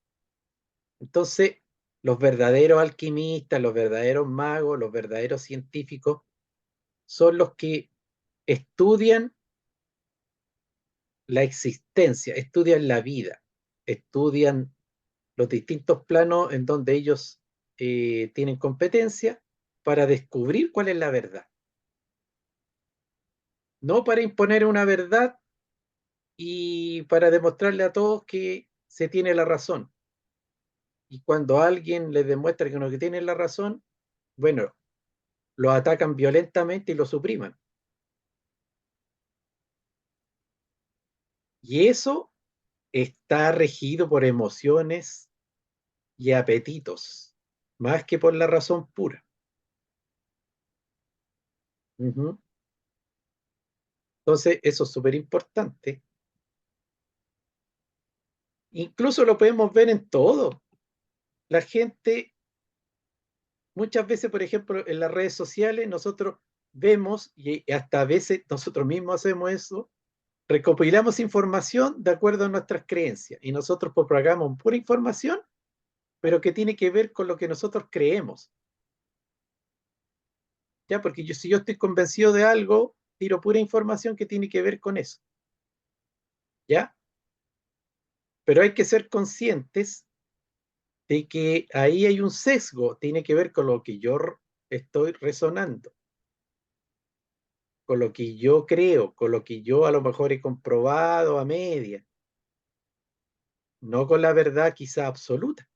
Speaker 1: Entonces, los verdaderos alquimistas, los verdaderos magos, los verdaderos científicos, son los que estudian la existencia, estudian la vida, estudian los distintos planos en donde ellos tienen competencia para descubrir cuál es la verdad. No para imponer una verdad y para demostrarle a todos que se tiene la razón. Y cuando alguien les demuestra que no tiene la razón, bueno, lo atacan violentamente y lo supriman. Y eso está regido por emociones y apetitos, más que por la razón pura. Uh-huh. Entonces, eso es súper importante. Incluso lo podemos ver en todo. La gente, muchas veces, por ejemplo, en las redes sociales, nosotros vemos, y hasta a veces nosotros mismos hacemos eso, recopilamos información de acuerdo a nuestras creencias y nosotros propagamos pura información, pero que tiene que ver con lo que nosotros creemos. ¿Ya? Porque si yo estoy convencido de algo, tiro pura información que tiene que ver con eso. ¿Ya? Pero hay que ser conscientes de que ahí hay un sesgo, tiene que ver con lo que yo estoy resonando, con lo que yo creo, con lo que yo a lo mejor he comprobado a media, no con la verdad quizá absoluta.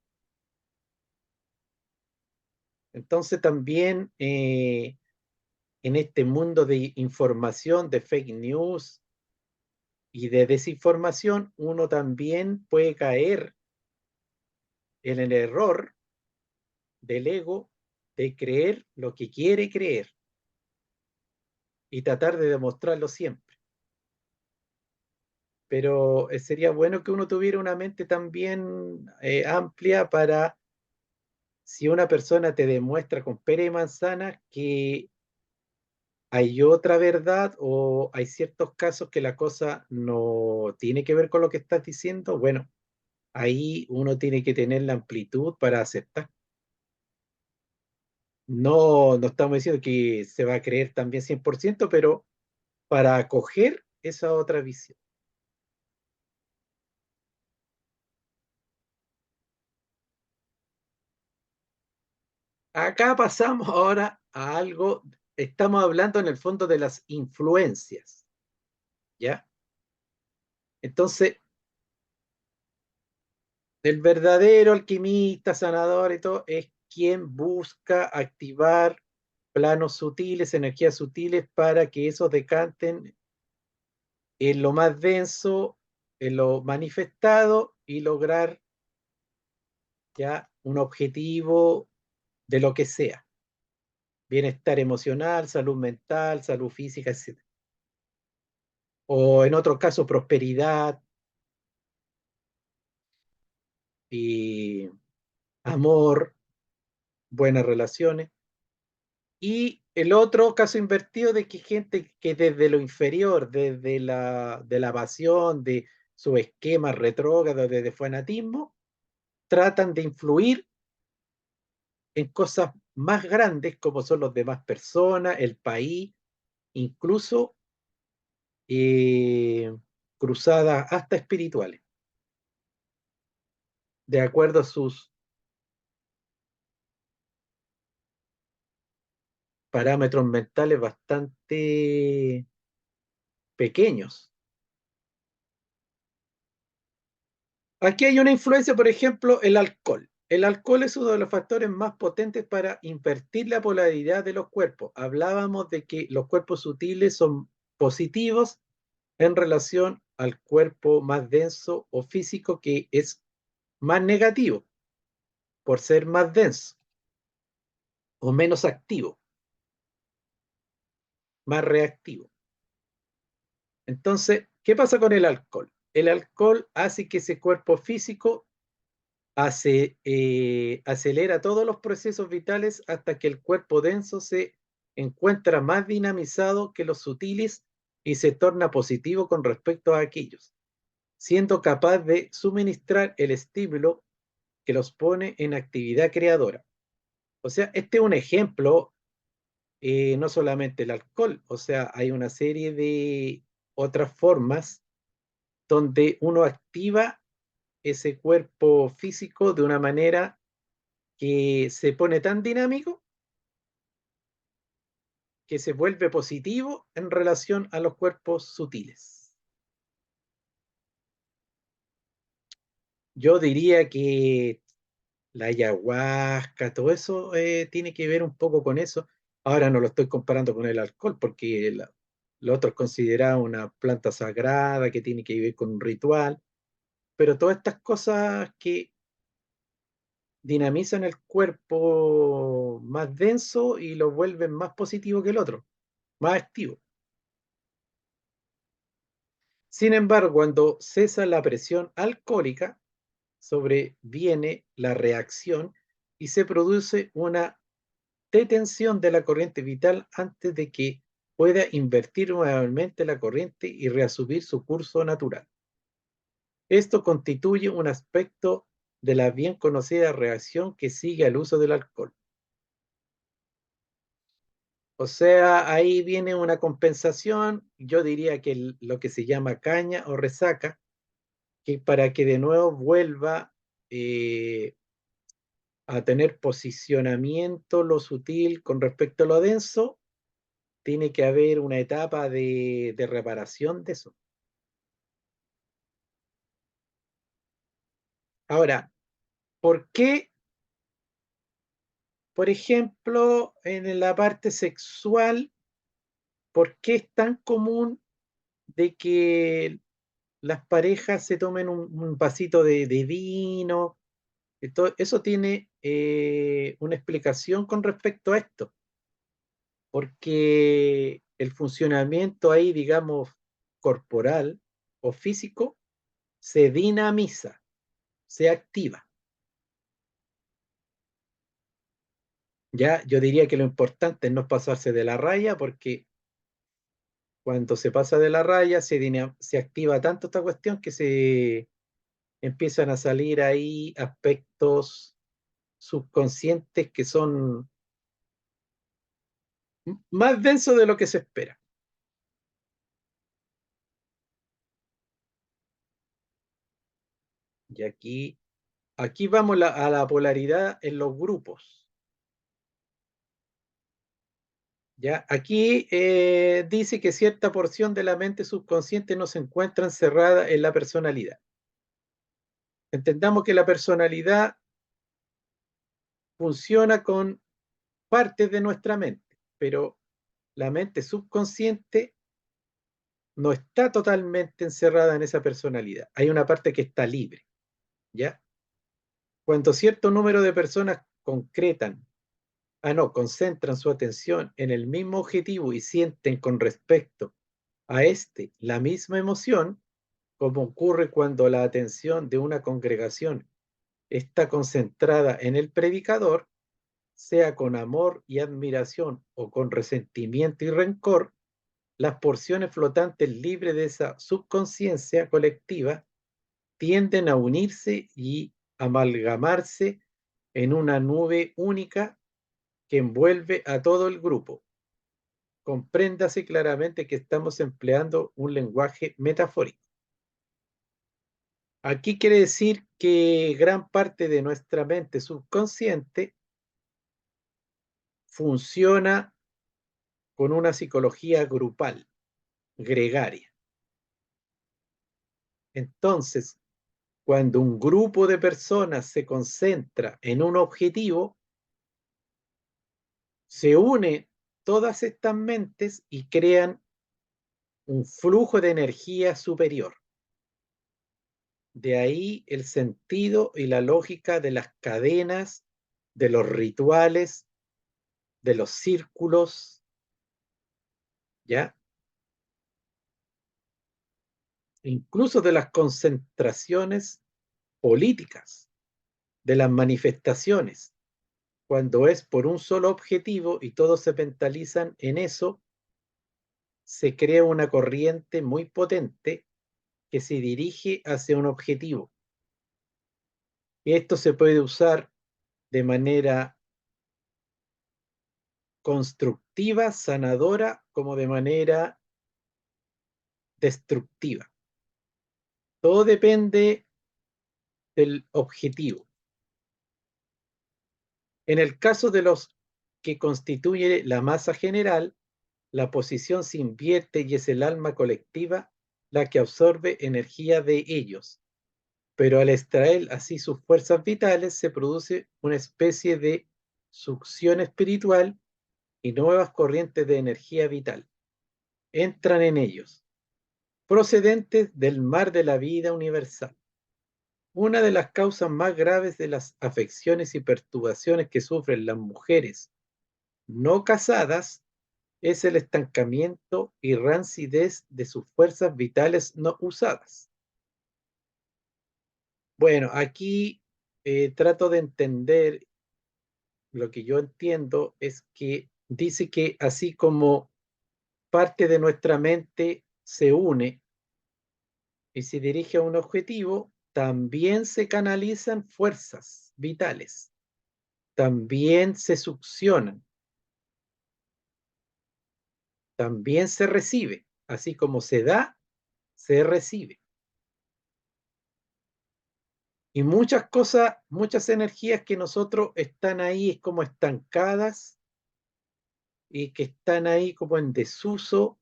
Speaker 1: Entonces también en este mundo de información, de fake news y de desinformación, uno también puede caer en el error del ego de creer lo que quiere creer y tratar de demostrarlo siempre. Pero sería bueno que uno tuviera una mente también amplia para si una persona te demuestra con pera y manzana que hay otra verdad o hay ciertos casos que la cosa no tiene que ver con lo que estás diciendo, bueno, ahí uno tiene que tener la amplitud para aceptar. No estamos diciendo que se va a creer también 100%, pero para acoger esa otra visión. Acá pasamos ahora a algo, estamos hablando en el fondo de las influencias, ¿ya? Entonces, el verdadero alquimista, sanador y todo, es quien busca activar planos sutiles, energías sutiles, para que esos decanten en lo más denso, en lo manifestado y lograr ya un objetivo de lo que sea. Bienestar emocional, salud mental, salud física, etc. O en otro caso, prosperidad y amor, buenas relaciones. Y el otro caso invertido de que gente que desde lo inferior, desde de la pasión, de su esquema retrógrado, desde fanatismo, tratan de influir en cosas más grandes como son las demás personas, el país, incluso eh, cruzadas hasta espirituales, de acuerdo a sus parámetros mentales bastante pequeños. Aquí hay una influencia, por ejemplo, el alcohol. El alcohol es uno de los factores más potentes para invertir la polaridad de los cuerpos. Hablábamos de que los cuerpos sutiles son positivos en relación al cuerpo más denso o físico, que es más negativo por ser más denso o menos activo, más reactivo. Entonces, ¿qué pasa con el alcohol? El alcohol hace que ese cuerpo físico acelera todos los procesos vitales hasta que el cuerpo denso se encuentra más dinamizado que los sutiles y se torna positivo con respecto a aquellos, siendo capaz de suministrar el estímulo que los pone en actividad creadora. O sea, este es un ejemplo, no solamente el alcohol, o sea, hay una serie de otras formas donde uno activa ese cuerpo físico de una manera que se pone tan dinámico que se vuelve positivo en relación a los cuerpos sutiles. Yo diría que la ayahuasca, todo eso tiene que ver un poco con eso. Ahora no lo estoy comparando con el alcohol, porque lo otro es considerado una planta sagrada que tiene que ver con un ritual, pero todas estas cosas que dinamizan el cuerpo más denso y lo vuelven más positivo que el otro, más activo. Sin embargo, cuando cesa la presión alcohólica, sobreviene la reacción y se produce una detención de la corriente vital antes de que pueda invertir nuevamente la corriente y reasumir su curso natural. Esto constituye un aspecto de la bien conocida reacción que sigue al uso del alcohol. O sea, ahí viene una compensación, yo diría que lo que se llama caña o resaca, que para que de nuevo vuelva a tener posicionamiento lo sutil con respecto a lo denso, tiene que haber una etapa de reparación de eso. Ahora, ¿por qué, por ejemplo, en la parte sexual, por qué es tan común de que las parejas se tomen un vasito de vino? Eso tiene una explicación con respecto a esto, porque el funcionamiento ahí, digamos, corporal o físico, se dinamiza, se activa. Ya, yo diría que lo importante es no pasarse de la raya, porque cuando se pasa de la raya se activa tanto esta cuestión que se empiezan a salir ahí aspectos subconscientes que son más densos de lo que se espera. Y aquí vamos a la polaridad en los grupos. ¿Ya? Aquí dice que cierta porción de la mente subconsciente no se encuentra encerrada en la personalidad. Entendamos que la personalidad funciona con partes de nuestra mente, pero la mente subconsciente no está totalmente encerrada en esa personalidad. Hay una parte que está libre, ¿ya? Cuando cierto número de personas concentran su atención en el mismo objetivo y sienten con respecto a este la misma emoción, como ocurre cuando la atención de una congregación está concentrada en el predicador, sea con amor y admiración o con resentimiento y rencor, las porciones flotantes libres de esa subconsciencia colectiva tienden a unirse y amalgamarse en una nube única que envuelve a todo el grupo. Compréndase claramente que estamos empleando un lenguaje metafórico. Aquí quiere decir que gran parte de nuestra mente subconsciente funciona con una psicología grupal, gregaria. Entonces, cuando un grupo de personas se concentra en un objetivo, se une todas estas mentes y crean un flujo de energía superior. De ahí el sentido y la lógica de las cadenas, de los rituales, de los círculos, ¿ya? Incluso de las concentraciones políticas, de las manifestaciones. Cuando es por un solo objetivo y todos se mentalizan en eso, se crea una corriente muy potente que se dirige hacia un objetivo. Y esto se puede usar de manera constructiva, sanadora, como de manera destructiva. Todo depende del objetivo. En el caso de los que constituye la masa general, la posición se invierte y es el alma colectiva la que absorbe energía de ellos. Pero al extraer así sus fuerzas vitales se produce una especie de succión espiritual y nuevas corrientes de energía vital entran en ellos, procedentes del mar de la vida universal. Una de las causas más graves de las afecciones y perturbaciones que sufren las mujeres no casadas es el estancamiento y rancidez de sus fuerzas vitales no usadas. Bueno, aquí trato de entender, lo que yo entiendo es que dice que así como parte de nuestra mente se une y se dirige a un objetivo, también se canalizan fuerzas vitales, también se succionan, también se recibe, así como se da, se recibe. Y muchas cosas, muchas energías que nosotros están ahí como estancadas y que están ahí como en desuso,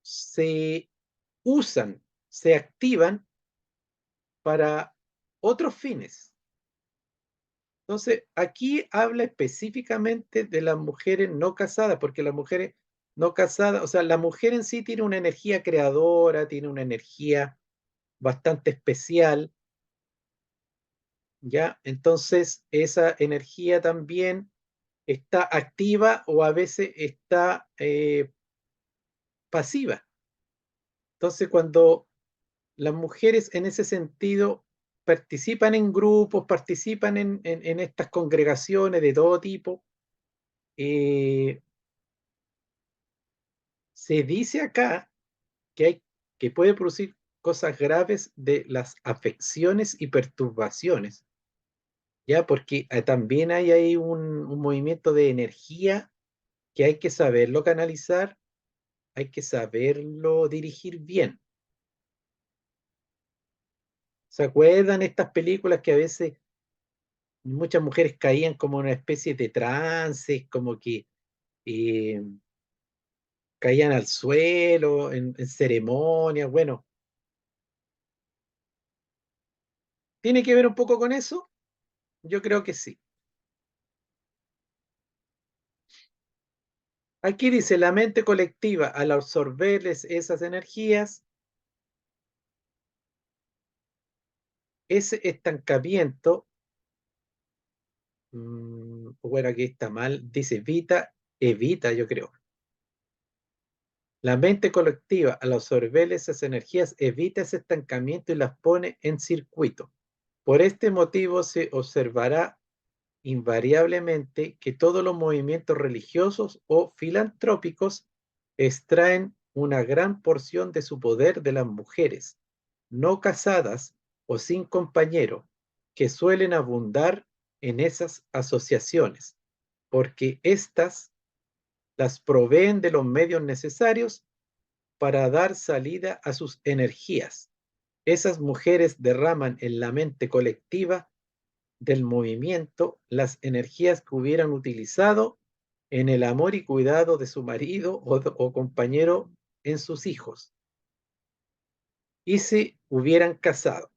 Speaker 1: se usan, se activan para otros fines. Entonces, aquí habla específicamente de las mujeres no casadas, porque las mujeres no casadas, o sea, la mujer en sí tiene una energía creadora, tiene una energía bastante especial, ¿ya? Entonces, esa energía también está activa o a veces está pasiva. Entonces, cuando las mujeres en ese sentido participan en grupos, participan en estas congregaciones de todo tipo, eh, se dice acá que puede producir cosas graves de las afecciones y perturbaciones, ¿ya? Porque también hay ahí un movimiento de energía que hay que saberlo canalizar, hay que saberlo dirigir bien. ¿Se acuerdan estas películas que a veces muchas mujeres caían como en una especie de trance, como que eh, caían al suelo en ceremonias? Bueno, ¿tiene que ver un poco con eso? Yo creo que sí. Aquí dice, la mente colectiva, al absorberles esas energías, ese estancamiento, bueno, aquí está mal, dice evita, yo creo. La mente colectiva, al absorber esas energías, evita ese estancamiento y las pone en circuito. Por este motivo se observará invariablemente que todos los movimientos religiosos o filantrópicos extraen una gran porción de su poder de las mujeres no casadas o sin compañero, que suelen abundar en esas asociaciones, porque éstas las proveen de los medios necesarios para dar salida a sus energías. Esas mujeres derraman en la mente colectiva del movimiento las energías que hubieran utilizado en el amor y cuidado de su marido o compañero en sus hijos, y se hubieran casado.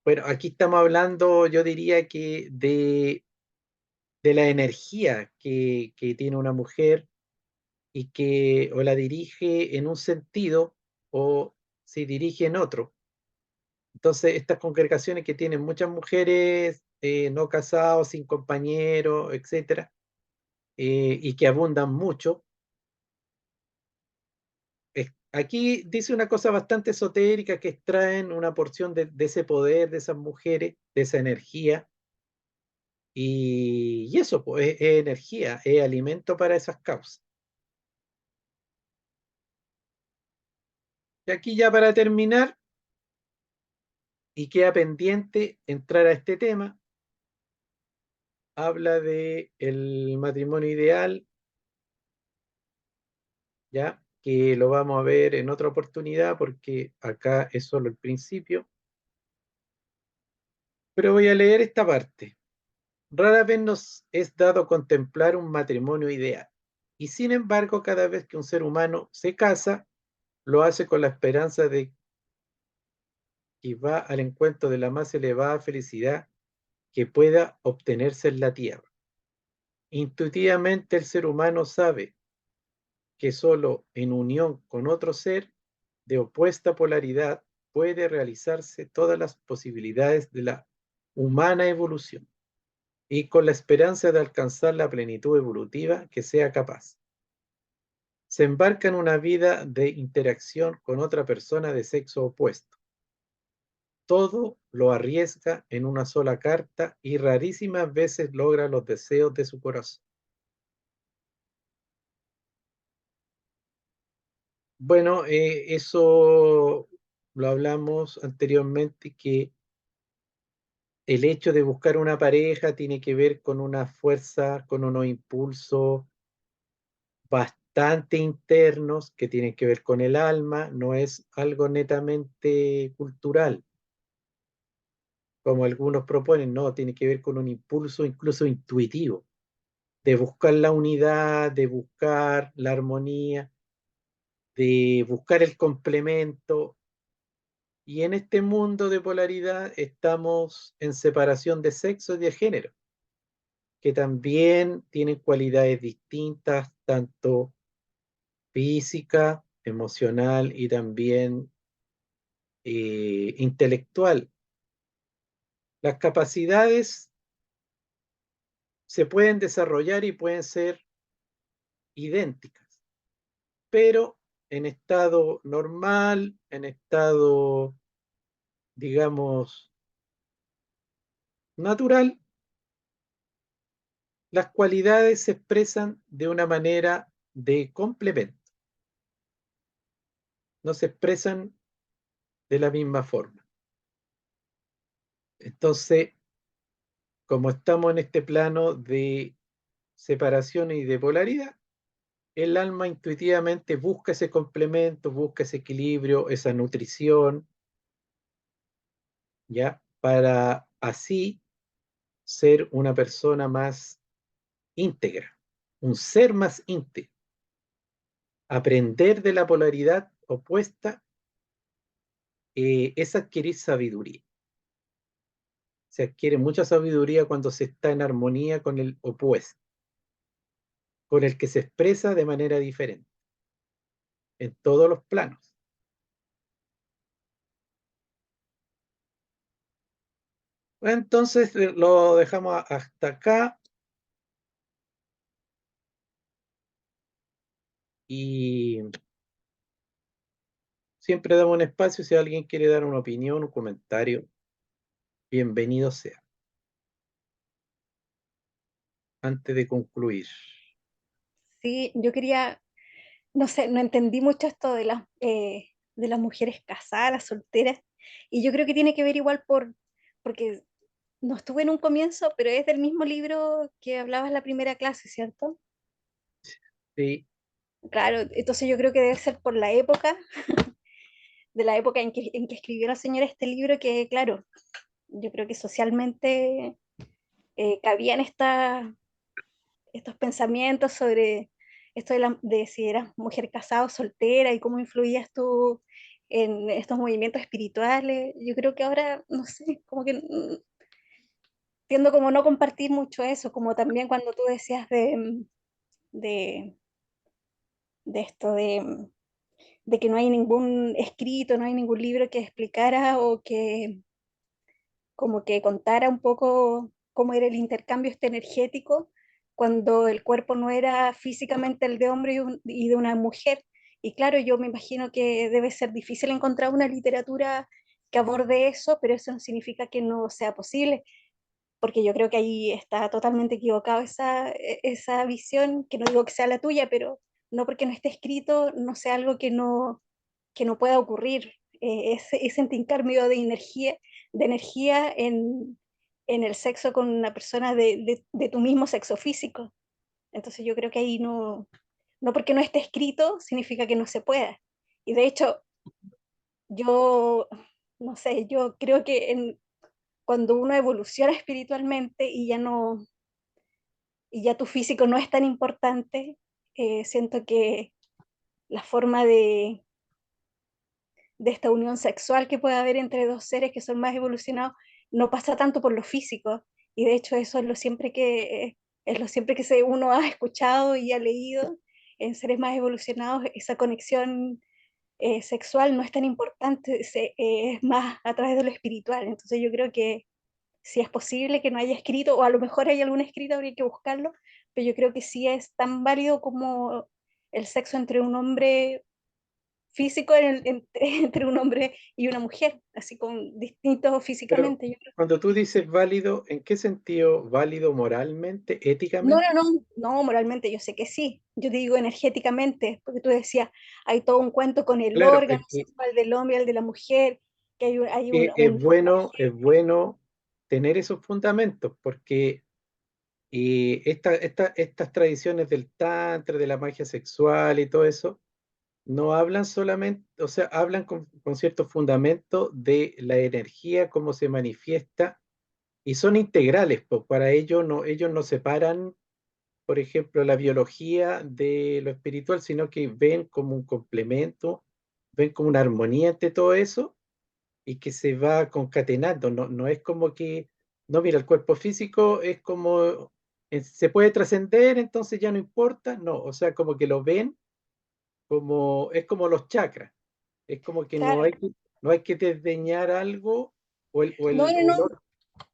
Speaker 1: Bueno, aquí estamos hablando, yo diría que de la energía que tiene una mujer y que o la dirige en un sentido o se dirige en otro. Entonces, estas congregaciones que tienen muchas mujeres no casados, sin compañeros, etcétera, y que abundan mucho, aquí dice una cosa bastante esotérica, que extraen una porción de ese poder de esas mujeres, de esa energía, y eso pues, es energía, es alimento para esas causas. Y aquí ya para terminar, y queda pendiente entrar a este tema, habla de el matrimonio ideal, ya que lo vamos a ver en otra oportunidad porque acá es solo el principio, pero voy a leer esta parte. Rara vez nos es dado contemplar un matrimonio ideal, y sin embargo cada vez que un ser humano se casa, lo hace con la esperanza de que va al encuentro de la más elevada felicidad que pueda obtenerse en la tierra. Intuitivamente el ser humano sabe que solo en unión con otro ser de opuesta polaridad puede realizarse todas las posibilidades de la humana evolución, y con la esperanza de alcanzar la plenitud evolutiva que sea capaz. Se embarca en una vida de interacción con otra persona de sexo opuesto. Todo lo arriesga en una sola carta y rarísimas veces logra los deseos de su corazón. Bueno, eso lo hablamos anteriormente, que el hecho de buscar una pareja tiene que ver con una fuerza, con unos impulsos bastante internos que tienen que ver con el alma, no es algo netamente cultural, como algunos proponen, no, tiene que ver con un impulso incluso intuitivo, de buscar la unidad, de buscar la armonía, de buscar el complemento. Y en este mundo de polaridad estamos en separación de sexo y de género, que también tienen cualidades distintas, tanto física, emocional y también intelectual. Las capacidades se pueden desarrollar y pueden ser idénticas, pero en estado normal, en estado, digamos, natural, las cualidades se expresan de una manera de complemento, no se expresan de la misma forma. Entonces, como estamos en este plano de separación y de polaridad, el alma intuitivamente busca ese complemento, busca ese equilibrio, esa nutrición, ¿ya? Para así ser una persona más íntegra, un ser más íntegro. Aprender de la polaridad opuesta es adquirir sabiduría. Se adquiere mucha sabiduría cuando se está en armonía con el opuesto, con el que se expresa de manera diferente, en todos los planos. Entonces lo dejamos hasta acá, y siempre damos un espacio si alguien quiere dar una opinión, un comentario, bienvenido sea. antes de concluir.
Speaker 4: Sí, yo quería, no sé, no entendí mucho esto de las mujeres casadas, las solteras, y yo creo que tiene que ver igual porque no estuve en un comienzo, pero es del mismo libro que hablabas en la primera clase, ¿cierto?
Speaker 1: Sí,
Speaker 4: Claro, entonces yo creo que debe ser por la época, de la época en que escribió la señora este libro, que claro, yo creo que socialmente cabían estos pensamientos sobre esto de si eras mujer casada o soltera y cómo influías tú en estos movimientos espirituales. Yo creo que ahora, no sé, como que tiendo como no compartir mucho eso, como también cuando tú decías de, de esto de que no hay ningún escrito, no hay ningún libro que explicara o que como que contara un poco cómo era el intercambio este energético cuando el cuerpo no era físicamente el de hombre y de una mujer. Y claro, yo me imagino que debe ser difícil encontrar una literatura que aborde eso, pero eso no significa que no sea posible, porque yo creo que ahí está totalmente equivocado esa visión, que no digo que sea la tuya, pero no porque no esté escrito, no sea algo que no pueda ocurrir. Ese intercambio de energía en el sexo con una persona de tu mismo sexo físico. Entonces yo creo que ahí no porque no esté escrito significa que no se pueda. Y de hecho, yo, no sé, yo creo que cuando uno evoluciona espiritualmente y ya tu físico no es tan importante, siento que la forma de esta unión sexual que puede haber entre dos seres que son más evolucionados no pasa tanto por lo físico. Y de hecho eso es lo siempre que uno ha escuchado y ha leído en seres más evolucionados, esa conexión sexual no es tan importante, es más a través de lo espiritual. Entonces yo creo que si es posible que no haya escrito, o a lo mejor hay algún escrito, habría que buscarlo, pero yo creo que sí es tan válido como el sexo entre un hombre físico entre un hombre y una mujer, así con distintos
Speaker 1: pero
Speaker 4: físicamente. Yo creo.
Speaker 1: cuando tú dices válido, ¿en qué sentido válido moralmente,
Speaker 4: No,
Speaker 1: éticamente?
Speaker 4: no, no, no, moralmente yo sé que sí. Yo te digo energéticamente, porque tú decías, hay todo un cuento con el
Speaker 1: Claro,
Speaker 4: órgano sexual del hombre y el de la mujer, que hay
Speaker 1: es bueno tener esos fundamentos, porque estas tradiciones del tantra, de la magia sexual y todo eso, no hablan solamente, o sea, hablan con ciertos fundamentos de la energía, cómo se manifiesta, y son integrales, pues para ellos no separan, por ejemplo, la biología de lo espiritual, sino que ven como un complemento, ven como una armonía entre todo eso y que se va concatenando. No es como que, no, mira, el cuerpo físico es como, se puede trascender, entonces ya no importa. No, o sea, como que lo ven como, es como los chakras. Es como que
Speaker 4: claro.
Speaker 1: no hay que desdeñar algo o
Speaker 4: No, no, no,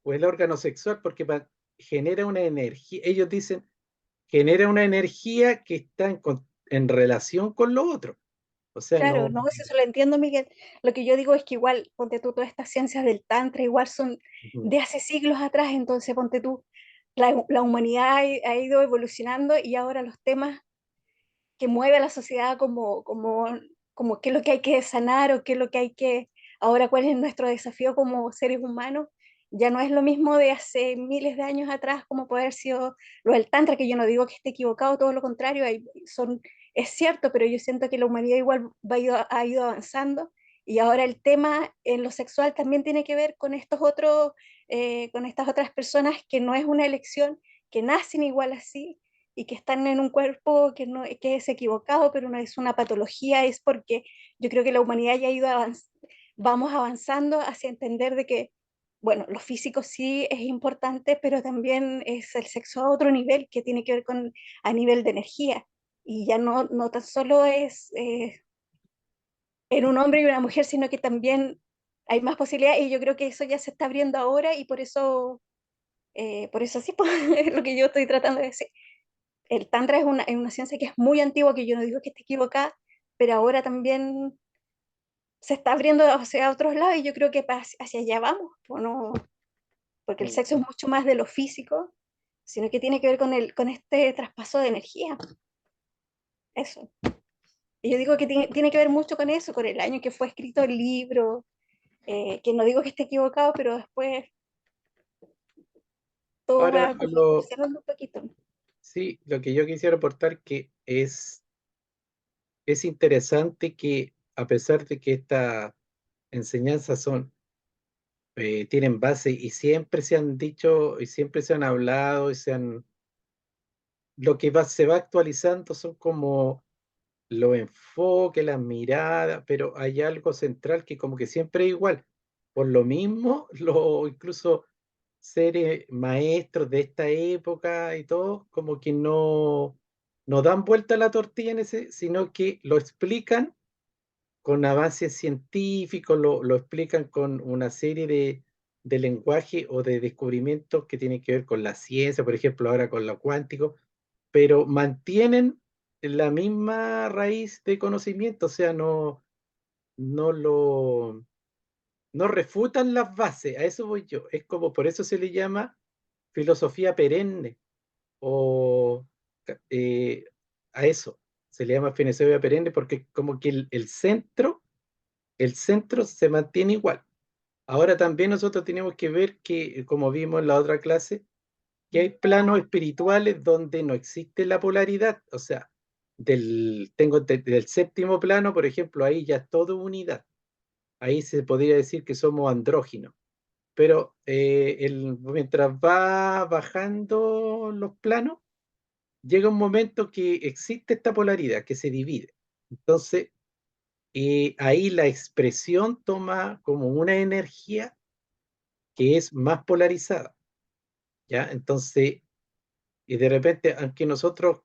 Speaker 1: o el órgano sexual porque genera una energía. Ellos dicen, genera una energía que está en relación con lo otro. O sea,
Speaker 4: claro,
Speaker 1: no.
Speaker 4: no, si eso lo entiendo, Miguel. Lo que yo digo es que igual, ponte tú, todas estas ciencias del Tantra igual son
Speaker 1: Ujú.
Speaker 4: de hace siglos atrás, entonces ponte tú, la humanidad ha ido evolucionando y ahora los temas que mueve a la sociedad como qué es lo que hay que sanar o qué es lo que hay que, ahora cuál es nuestro desafío como seres humanos, ya no es lo mismo de hace miles de años atrás como puede haber sido lo del Tantra, que yo no digo que esté equivocado, todo lo contrario, es cierto, pero yo siento que la humanidad igual ha ido avanzando y ahora el tema en lo sexual también tiene que ver con con estas otras personas que no es una elección, que nacen igual así y que están en un cuerpo que, no, que es equivocado, pero no es una patología, es porque yo creo que la humanidad ya ha ido vamos avanzando hacia entender de que, bueno, lo físico sí es importante, pero también es el sexo a otro nivel que tiene que ver con a nivel de energía. Y ya no tan solo es en un hombre y una mujer, sino que también hay más posibilidades y yo creo que eso ya se está abriendo ahora y por eso sí, pues, es lo que yo estoy tratando de decir. El Tantra es una ciencia que es muy antigua, que yo no digo que esté equivocada, pero ahora también se está abriendo hacia otros lados y yo creo que hacia allá vamos, ¿o no? Porque el sexo es mucho más de lo físico sino que tiene que ver con este traspaso de energía. Eso. Y yo digo que tiene que ver mucho con eso, con el año que fue escrito el libro, que no digo que esté equivocado, pero después todo
Speaker 1: Ahora,
Speaker 4: va como evolucionando un poquito.
Speaker 1: sí, lo que yo quisiera aportar que es interesante que a pesar de que estas enseñanzas tienen base y siempre se han dicho y siempre se han hablado y lo que se va actualizando son como los enfoques, las miradas, pero hay algo central que como que siempre es igual. Por lo mismo, incluso seres maestros de esta época y todo, como que no dan vuelta a la tortilla en ese, sino que lo explican con avances científicos, lo explican con una serie de lenguaje o de descubrimientos que tienen que ver con la ciencia, por ejemplo, ahora con lo cuántico, pero mantienen la misma raíz de conocimiento, o sea, no lo, no refutan las bases, a eso voy yo. Es como, por eso se le llama filosofía perenne, o eh, a eso se le llama filosofía perenne, porque como que el centro se mantiene igual. Ahora también nosotros tenemos que ver que, como vimos en la otra clase, que hay planos espirituales donde no existe la polaridad, o sea, del séptimo plano, por ejemplo, ahí ya es todo unidad. Ahí se podría decir que somos andróginos. Pero mientras va bajando los planos, llega un momento que existe esta polaridad, que se divide. Entonces, ahí la expresión toma como una energía que es más polarizada, ¿ya? Entonces, y de repente, aunque nosotros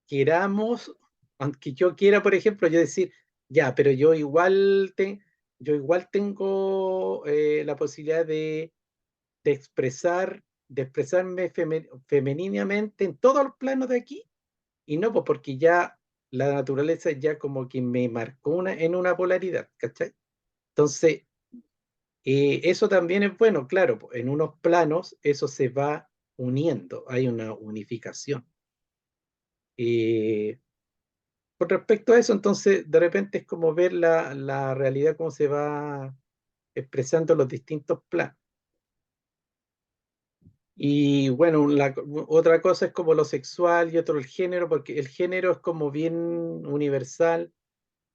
Speaker 1: queramos, aunque yo quiera, por ejemplo, yo decir, ya, pero yo igual tengo la posibilidad de expresarme femeninamente en todos los planos de aquí, y no, pues porque ya la naturaleza ya como que me marcó en una polaridad, ¿cachai? Entonces, eso también es bueno, claro, pues, en unos planos eso se va uniendo, hay una unificación. Eh, con respecto a eso, entonces, de repente es como ver la realidad, cómo se va expresando los distintos planos. Y bueno, otra cosa es como lo sexual y otro el género, porque el género es como bien universal,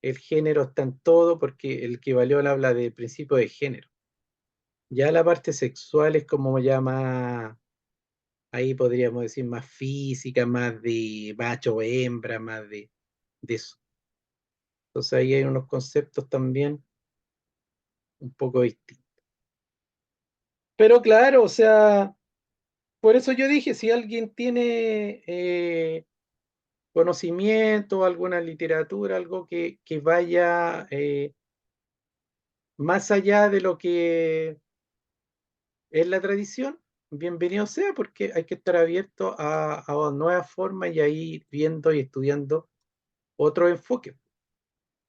Speaker 1: el género está en todo, porque el Kybalión habla de principio de género. Ya la parte sexual es como ya más, ahí podríamos decir más física, más de macho o hembra, más de eso. Entonces ahí hay unos conceptos también un poco distintos. Pero claro, o sea, por eso yo dije, si alguien tiene conocimiento, alguna literatura, algo que vaya más allá de lo que es la tradición, bienvenido sea, porque hay que estar abierto a nuevas formas y a ir viendo y estudiando otro enfoque.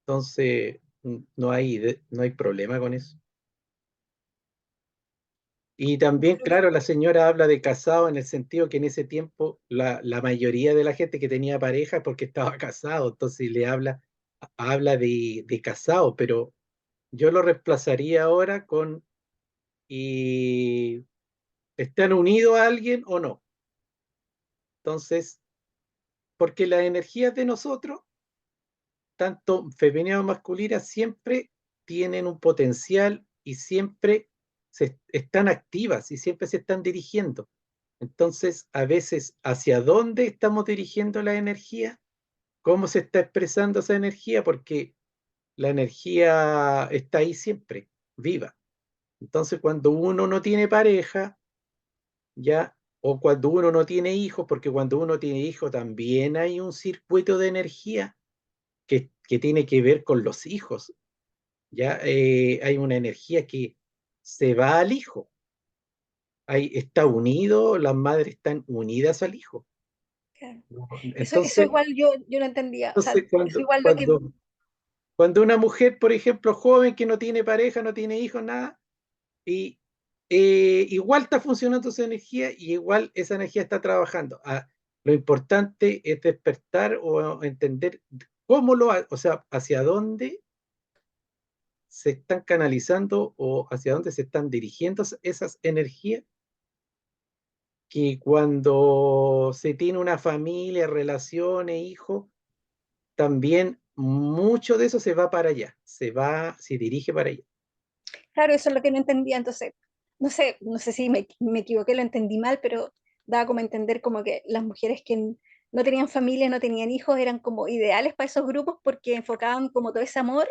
Speaker 1: Entonces, no hay problema con eso. Y también, claro, la señora habla de casado en el sentido que en ese tiempo la mayoría de la gente que tenía pareja es porque estaba casado, entonces habla de casado, pero yo lo reemplazaría ahora con y ¿están unidos a alguien o no? Entonces, porque las energías de nosotros, tanto femenina o masculina, siempre tienen un potencial y siempre están activas y siempre se están dirigiendo. Entonces, a veces, ¿hacia dónde estamos dirigiendo la energía? ¿Cómo se está expresando esa energía? Porque la energía está ahí siempre, viva. Entonces, cuando uno no tiene pareja, ya, o cuando uno no tiene hijos, porque cuando uno tiene hijos también hay un circuito de energía que tiene que ver con los hijos, ya hay una energía que se va al hijo, está unido, las madres están unidas al hijo.
Speaker 4: Claro. Eso
Speaker 1: Entonces,
Speaker 4: igual yo no entendía. O sea,
Speaker 1: entonces
Speaker 4: eso igual lo que...
Speaker 1: cuando una mujer, por ejemplo, joven que no tiene pareja, no tiene hijos, nada, y igual está funcionando esa energía y igual esa energía está trabajando. Lo importante es despertar o entender cómo o sea, hacia dónde se están canalizando o hacia dónde se están dirigiendo esas energías, que cuando se tiene una familia, relaciones, hijos, también mucho de eso se va para allá, se dirige para allá.
Speaker 4: Claro, eso es lo que no entendía, entonces, no sé si me equivoqué, lo entendí mal, pero daba como a entender como que las mujeres que no tenían familia, no tenían hijos, eran como ideales para esos grupos porque enfocaban como todo ese amor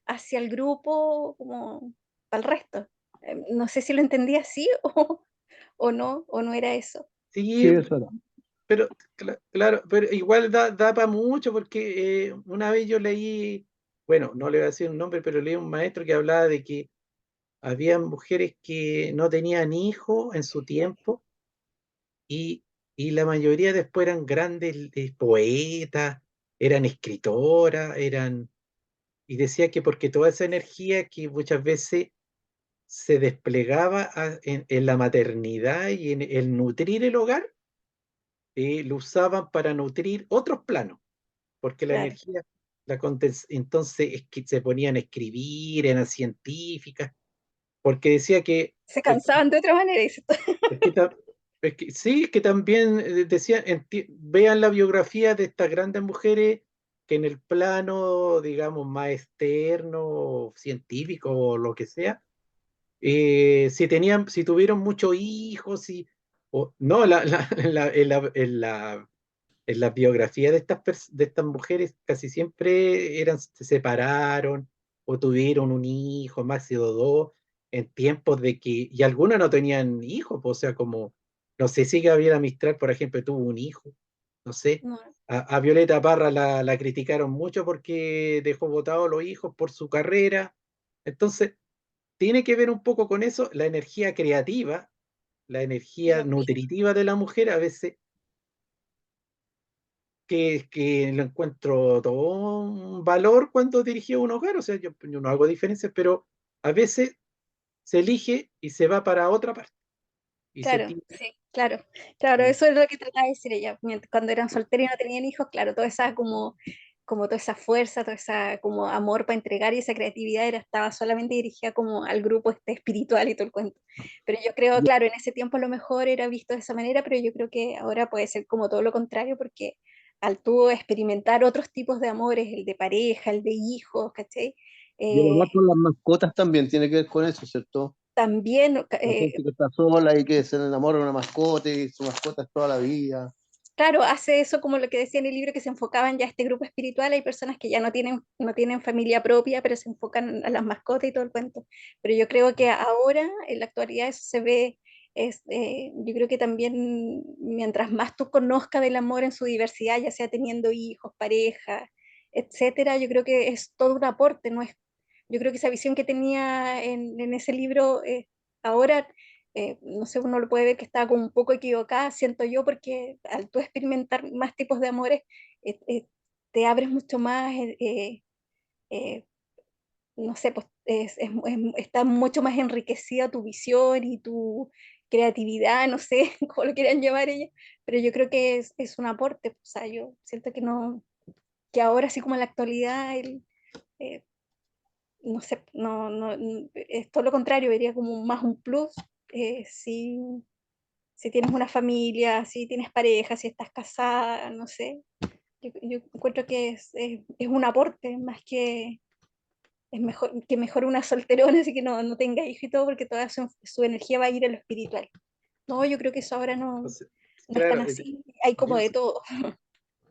Speaker 4: hacia el grupo, como para el resto. No sé si lo entendí así o no era eso.
Speaker 2: Sí,
Speaker 1: Sí,
Speaker 2: eso era.
Speaker 1: pero claro, pero igual da para mucho porque una vez yo leí, bueno, no le voy a decir un nombre, pero leí un maestro que hablaba de que había mujeres que no tenían hijos en su tiempo y, y la mayoría después eran grandes poetas, eran escritoras, y decía que porque toda esa energía que muchas veces se desplegaba en la maternidad y en el nutrir el hogar, lo usaban para nutrir otros planos, porque la
Speaker 4: Claro,
Speaker 1: energía, entonces es que se ponían a escribir, eran científicas, porque decía que,
Speaker 4: se cansaban de otra manera. Dice.
Speaker 1: es que, sí, es que también decían, vean la biografía de estas grandes mujeres que en el plano, digamos, más externo, científico o lo que sea, si tuvieron muchos hijos, no, en la biografía de de estas mujeres casi siempre se separaron o tuvieron un hijo, máximo dos, en tiempos de que, y algunas no tenían hijos, pues, o sea, como, no sé si Gabriela Mistral, por ejemplo, tuvo un hijo, no sé.
Speaker 4: No,
Speaker 1: A Violeta Parra la criticaron mucho porque dejó botados los hijos por su carrera. Entonces, tiene que ver un poco con eso, la energía creativa, la energía
Speaker 4: también.
Speaker 1: nutritiva de la mujer, a veces que lo encuentro todo un valor cuando dirigí un hogar, o sea, yo no hago diferencias, pero a veces se elige y se va para otra parte. Y se
Speaker 4: Claro,
Speaker 1: ti-
Speaker 4: sí, claro, claro,
Speaker 1: mm,
Speaker 4: eso es lo que trataba de decir ella. Cuando eran solteros y no tenían hijos, claro, toda esa como toda esa fuerza, toda esa como amor para entregar y esa creatividad estaba solamente dirigida como al grupo este espiritual y todo el cuento. Pero yo creo, claro, en ese tiempo a lo mejor era visto de esa manera, pero yo creo que ahora puede ser como todo lo contrario, porque al tú experimentar otros tipos de amores, el de pareja, el de hijos, ¿cachai?
Speaker 2: Y el
Speaker 4: Eh,
Speaker 2: amor por las mascotas también tiene que ver con eso, ¿cierto?
Speaker 4: también
Speaker 2: La gente que está sola y que se enamora de una mascota y su mascota es toda la vida.
Speaker 4: claro, hace eso como lo que decía en el libro, que se enfocaban ya a este grupo espiritual. Hay personas que ya no tienen familia propia, pero se enfocan a las mascotas y todo el cuento. Pero yo creo que ahora, en la actualidad, eso se ve, yo creo que también mientras más tú conozcas del amor en su diversidad, ya sea teniendo hijos, pareja, etcétera, yo creo que es todo un aporte, ¿no es? Yo creo que esa visión que tenía en ese libro, ahora no sé, uno lo puede ver que está como un poco equivocada, siento yo, porque al tú experimentar más tipos de amores, te abres mucho más, eh, no sé, pues está mucho más enriquecida tu visión y tu creatividad, no sé cómo lo quieran llamar ella, pero yo creo que es un aporte, o sea, yo siento que no, que ahora, así como en la actualidad, eh, no sé, es todo lo contrario, vería como más un plus, si tienes una familia, si tienes pareja, si estás casada, no sé. Yo encuentro que es un aporte más que es mejor una solterona, así que no tenga hijos y todo, porque toda su energía va a ir a lo espiritual. No, yo creo que eso ahora no,
Speaker 1: entonces,
Speaker 4: no es tan
Speaker 1: claro,
Speaker 4: así. Hay como
Speaker 1: yo,
Speaker 4: de todo,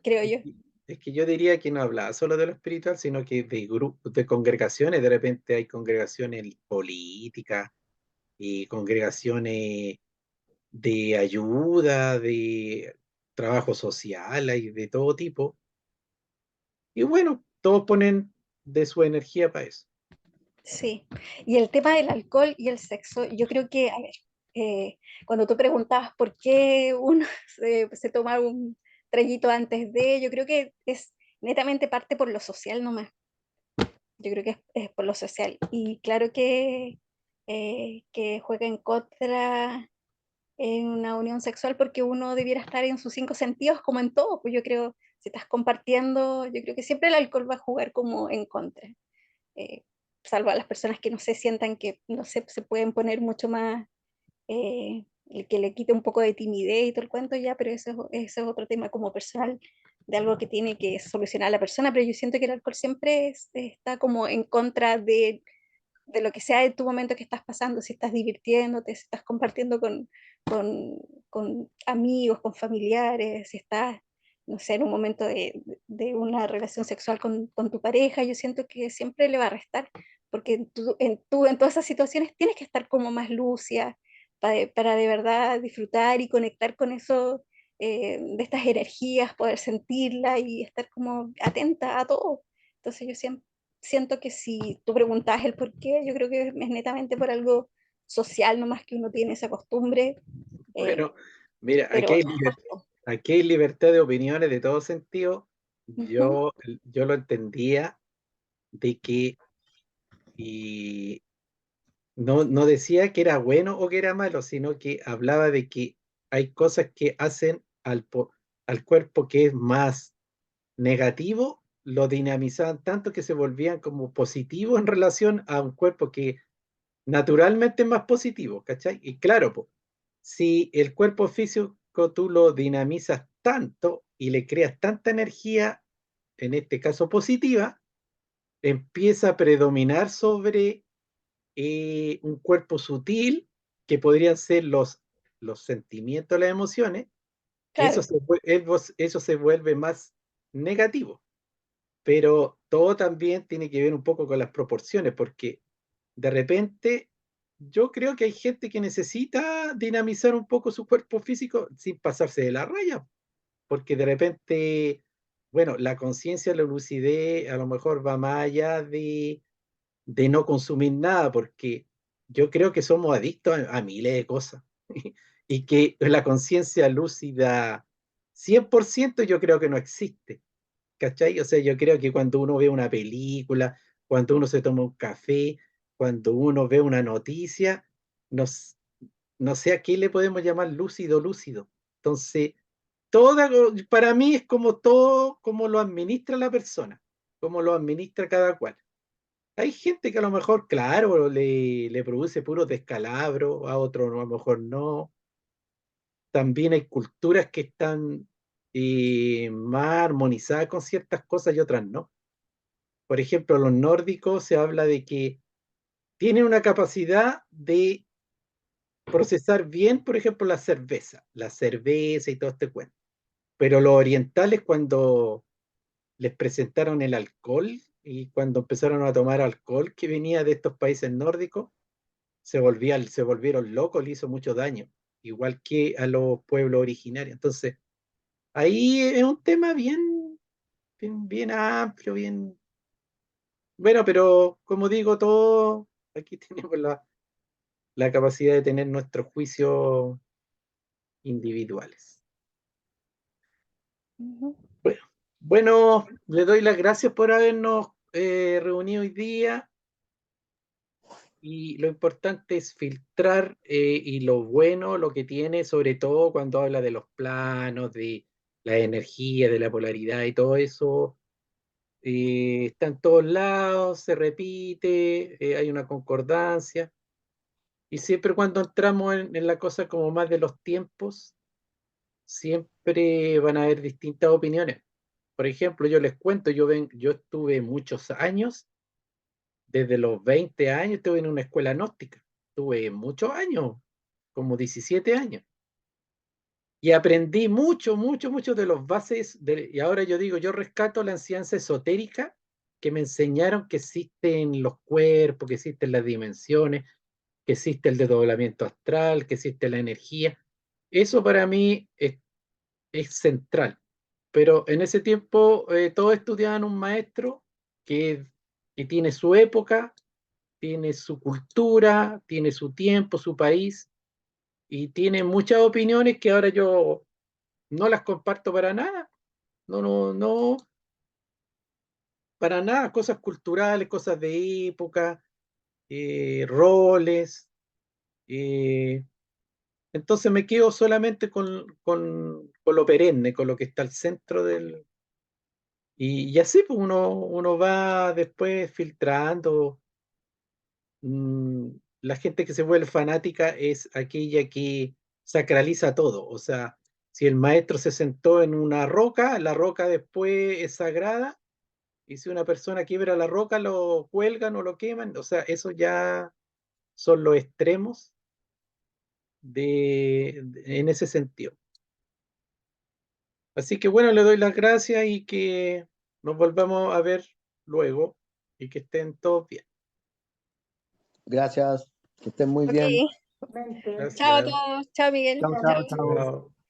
Speaker 4: creo
Speaker 1: es
Speaker 4: yo.
Speaker 1: que, es que yo diría que no hablaba solo de lo espiritual, sino que de grupos, de congregaciones. De repente hay congregaciones políticas y congregaciones de ayuda, de trabajo social, hay de todo tipo. Y bueno, todos ponen de su energía para eso.
Speaker 4: Sí. Y el tema del alcohol y el sexo, yo creo que, a ver, cuando tú preguntabas por qué uno se toma un traguito antes de, yo creo que es netamente parte por lo social nomás. Yo creo que es por lo social. Y claro que que juega en contra en una unión sexual porque uno debiera estar en sus cinco sentidos como en todo, pues yo creo, si estás compartiendo, yo creo que siempre el alcohol va a jugar como en contra, eh, salvo a las personas que no se sientan que, no sé, se pueden poner mucho más, que le quite un poco de timidez y todo el cuento ya, pero eso es otro tema como personal, de algo que tiene que solucionar la persona, pero yo siento que el alcohol siempre está como en contra de lo que sea de tu momento que estás pasando, si estás divirtiéndote, si estás compartiendo con, con amigos, con familiares, si estás, no sé, en un momento de una relación sexual con tu pareja, yo siento que siempre le va a restar, porque en todas esas situaciones tienes que estar como más lúcida para de verdad disfrutar y conectar con eso, de estas energías, poder sentirla y estar como atenta a todo. Entonces yo siento que si tú preguntas el por qué, yo creo que es netamente por algo social, no más que uno tiene esa costumbre, eh,
Speaker 1: Bueno, mira,
Speaker 4: pero
Speaker 1: aquí hay libertad de opiniones de todo sentido.
Speaker 4: ujú,
Speaker 1: Yo lo entendía de que y no decía que era bueno o que era malo, sino que hablaba de que hay cosas que hacen al cuerpo que es más negativo, lo dinamizaban tanto que se volvían como positivo en relación a un cuerpo que naturalmente es más positivo, ¿cachai? Y claro, po, si el cuerpo físico tú lo dinamizas tanto y le creas tanta energía, en este caso positiva, empieza a predominar sobre un cuerpo sutil que podrían ser los sentimientos, las emociones, que
Speaker 4: claro,
Speaker 1: eso se vuelve más negativo. Pero todo también tiene que ver un poco con las proporciones, porque de repente yo creo que hay gente que necesita dinamizar un poco su cuerpo físico sin pasarse de la raya, porque de repente, bueno, la conciencia, la lucidez a lo mejor va más allá de no consumir nada, porque yo creo que somos adictos a miles de cosas y que la conciencia lúcida 100% yo creo que no existe. ¿Cachai? O sea, yo creo que cuando uno ve una película, cuando uno se toma un café, cuando uno ve una noticia, no, no sé a qué le podemos llamar lúcido, lúcido. Entonces, para mí es como todo, como lo administra la persona, como lo administra cada cual. Hay gente que a lo mejor, claro, le produce puros descalabros, a otro a lo mejor no. También hay culturas que están más armonizadas con ciertas cosas y otras no. Por ejemplo, los nórdicos se habla de que tienen una capacidad de procesar bien, por ejemplo, la cerveza y todo este cuento. Pero los orientales, cuando les presentaron el alcohol y cuando empezaron a tomar alcohol que venía de estos países nórdicos, se volvieron locos, le hizo mucho daño, igual que a los pueblos originarios. Entonces, ahí es un tema bien amplio, bien. Bueno, pero como digo, todo aquí tenemos la capacidad de tener nuestros juicios individuales.
Speaker 4: ujú,
Speaker 1: Bueno, bueno, le doy las gracias por habernos reunido hoy día y lo importante es filtrar y lo bueno, lo que tiene, sobre todo cuando habla de los planos, de la energía, de la polaridad y todo eso. Está en todos lados, se repite, hay una concordancia. Y siempre cuando entramos en la cosa como más de los tiempos, siempre van a haber distintas opiniones. Por ejemplo, yo les cuento, yo estuve muchos años, desde los 20 años estuve en una escuela gnóstica, estuve muchos años, como 17 años, y aprendí mucho de los bases, y ahora yo digo, yo rescato la enseñanza esotérica que me enseñaron que existen los cuerpos, que existen las dimensiones, que existe el desdoblamiento astral, que existe la energía. Eso para mí es central. Pero en ese tiempo todos estudiaban un maestro que tiene su época, tiene su cultura, tiene su tiempo, su país, y tiene muchas opiniones que ahora yo no las comparto para nada. No, para nada. Cosas culturales, cosas de época, roles. Entonces me quedo solamente con lo perenne, con lo que está al centro del... Y así pues uno va después filtrando. La gente que se vuelve fanática es aquella que sacraliza todo. O sea, si el maestro se sentó en una roca, la roca después es sagrada, y si una persona quiebra la roca, lo cuelgan o lo queman. O sea, eso ya son los extremos en ese sentido. Así que bueno, le doy las gracias y que nos volvamos a ver luego y que estén todos bien.
Speaker 2: Gracias, que estén muy
Speaker 4: Ok.
Speaker 2: bien.
Speaker 4: Chao a
Speaker 1: Gracias.
Speaker 4: todos. Chao, Miguel.
Speaker 2: Chao,
Speaker 4: Chao.
Speaker 2: chao, chao.
Speaker 1: Chao.